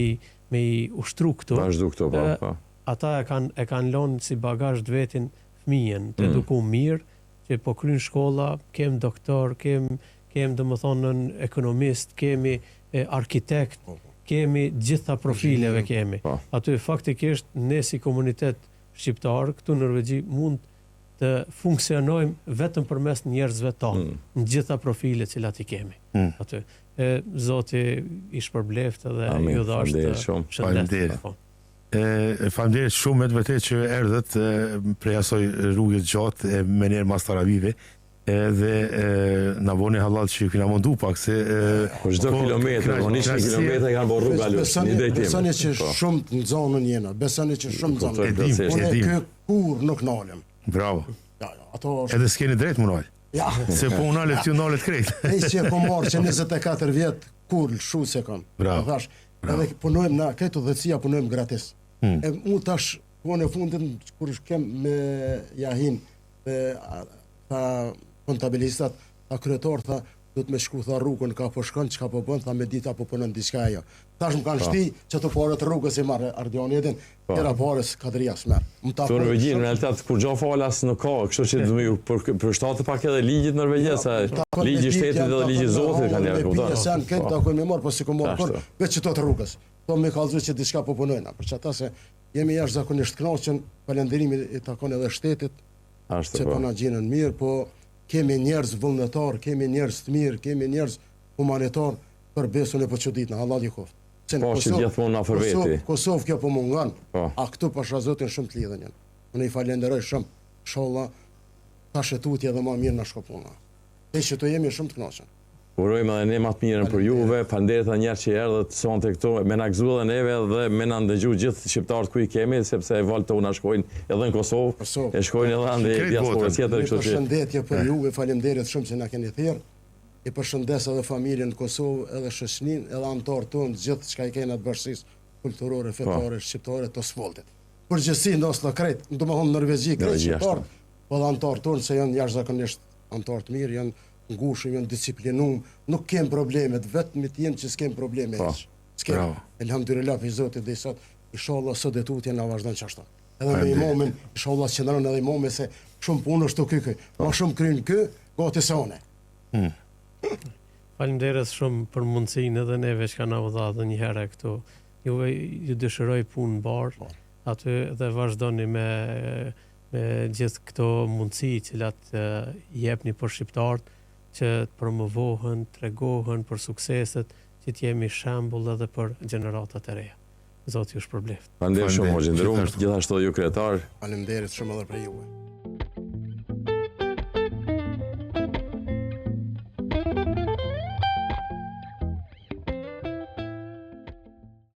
I ushtru këtu. Vazhdu këtu, po. Ata e kanë lënë si bagazh të vetin fëmijën, të eduku mirë, që po kryen shkolla, kem doktor, kem domethënë ekonomist, kemi arkitekt, kemi gjitha profileve kemi. Aty faktikisht ne si komunitet shqiptar këtu në Norvegji mund të funksionojmë vetëm përmes njerëzve tonë, në gjitha profilet cilat I kemi. Aty. Zoti I shpërbleft edhe ju dhashtë shëndet. Faleminderit shumë me të vërtetë që erdhët prej asoj rrugë gjatë me njerë mas Taravive dhe na boni halal që kina mundu pak se çdo kilometër, po 100 kilometra kanë bërë rrugë Alus, një drejtim. Besoni që shumë në zonën jena, besoni që shumë në zonën. Unë kë kur nuk nalem. Bravo. Ato edhe s'keni drejt më nal. Ja. Se po unalet t'ju nalet krejt. E që po marrë që 24 vjet kur lshu se kam. Bravo. Thash, edhe punojmë na këto dhëcia punojmë gratis. E mu tash kohën e fundit kur kem me Jahin ta kontabilistat, ta kryetar tha do të më shku tha rrugën ka po shkon çka po bën tha me ditë apo punon diçka ajo. Tash më kanë shti që të parë të rrugës I marrë Ardioni edin, era parës kadrias merr. Në Norvegji në realitet kur gjo falas nuk ka, kështu që do më për shtatë pak edhe ligjit norvegjez, ligji shtetit edhe ligji zotit kanë ja kupton. Sen këtë takoj më marr po si komor kur veç çto të rrugës. Po me kallëzoj që diçka po punojna, për çata se jemi jashtëzakonisht kënaqur, falënderimi I takon edhe shtetit. Që po na gjenën mirë, po kemi njerëz vullnetar, kemi njerëz të mirë, kemi njerëz humanitar për besën e çuditna, Allah I qoft. Po që gjithmonë na afër veti. Kosovë kjo po mungon. A këtu pasha zotin shumë të lidhen janë. Unë I falenderoj shumë. Inshallah tash tutje edhe më mirë na shkopuna. Ne që to jemi shumë të kënaqur. Urojmë edhe ne më të mirën për juve, falënderit edhe një herë që erdhët sonte këtu, me na gëzu edhe neve dhe me na ndëgju gjithë shqiptarët ku I kemi, sepse valët tona shkojnë edhe në Kosovë, e shkojnë edhe në diasporën tjetër, kështu që. Përshëndetje për juve, faleminderit shumë që na keni thirrë. I përshëndes edhe familjen në Kosovë, edhe shoqërinë, edhe anëtarët tonë, gjithë çka I kemi atë bashkësisë kulturore, fetare, shqiptare të Osvoldit. Përgjithësi në Oslo krejt, domethënë Norvegji krejt shqiptar, po edhe anëtarët tonë se janë jashtëzakonisht anëtarë të mirë, janë ngushëm, janë disiplinum, nuk kem problemet, vetëm të jenë që s'kem probleme. S'kem. Elhamdulillah për Zotit dhe sot, inshallah sot e tutje na vazhdon çashtu. Edhe me imamin, inshallah qëndron edhe imami se shumë punë është këy. Ma shumë kryen kë, gati se one. Faleminderit shumë për mundësinë edhe neve që na u dha edhe një herë këtu. Ju dëshiroj punë mbar, aty dhe vazhdoni me gjithë këto mundësi cilat jepni për shqiptarët që të promovohen, tregohen për sukseset, që të jemi shembull edhe për gjeneratat e reja. Zoti ju shpërbleft. Faleminderit shumë, hoxha nderuar, gjithashtu ju kryetar. Faleminderit shumë edhe për juve.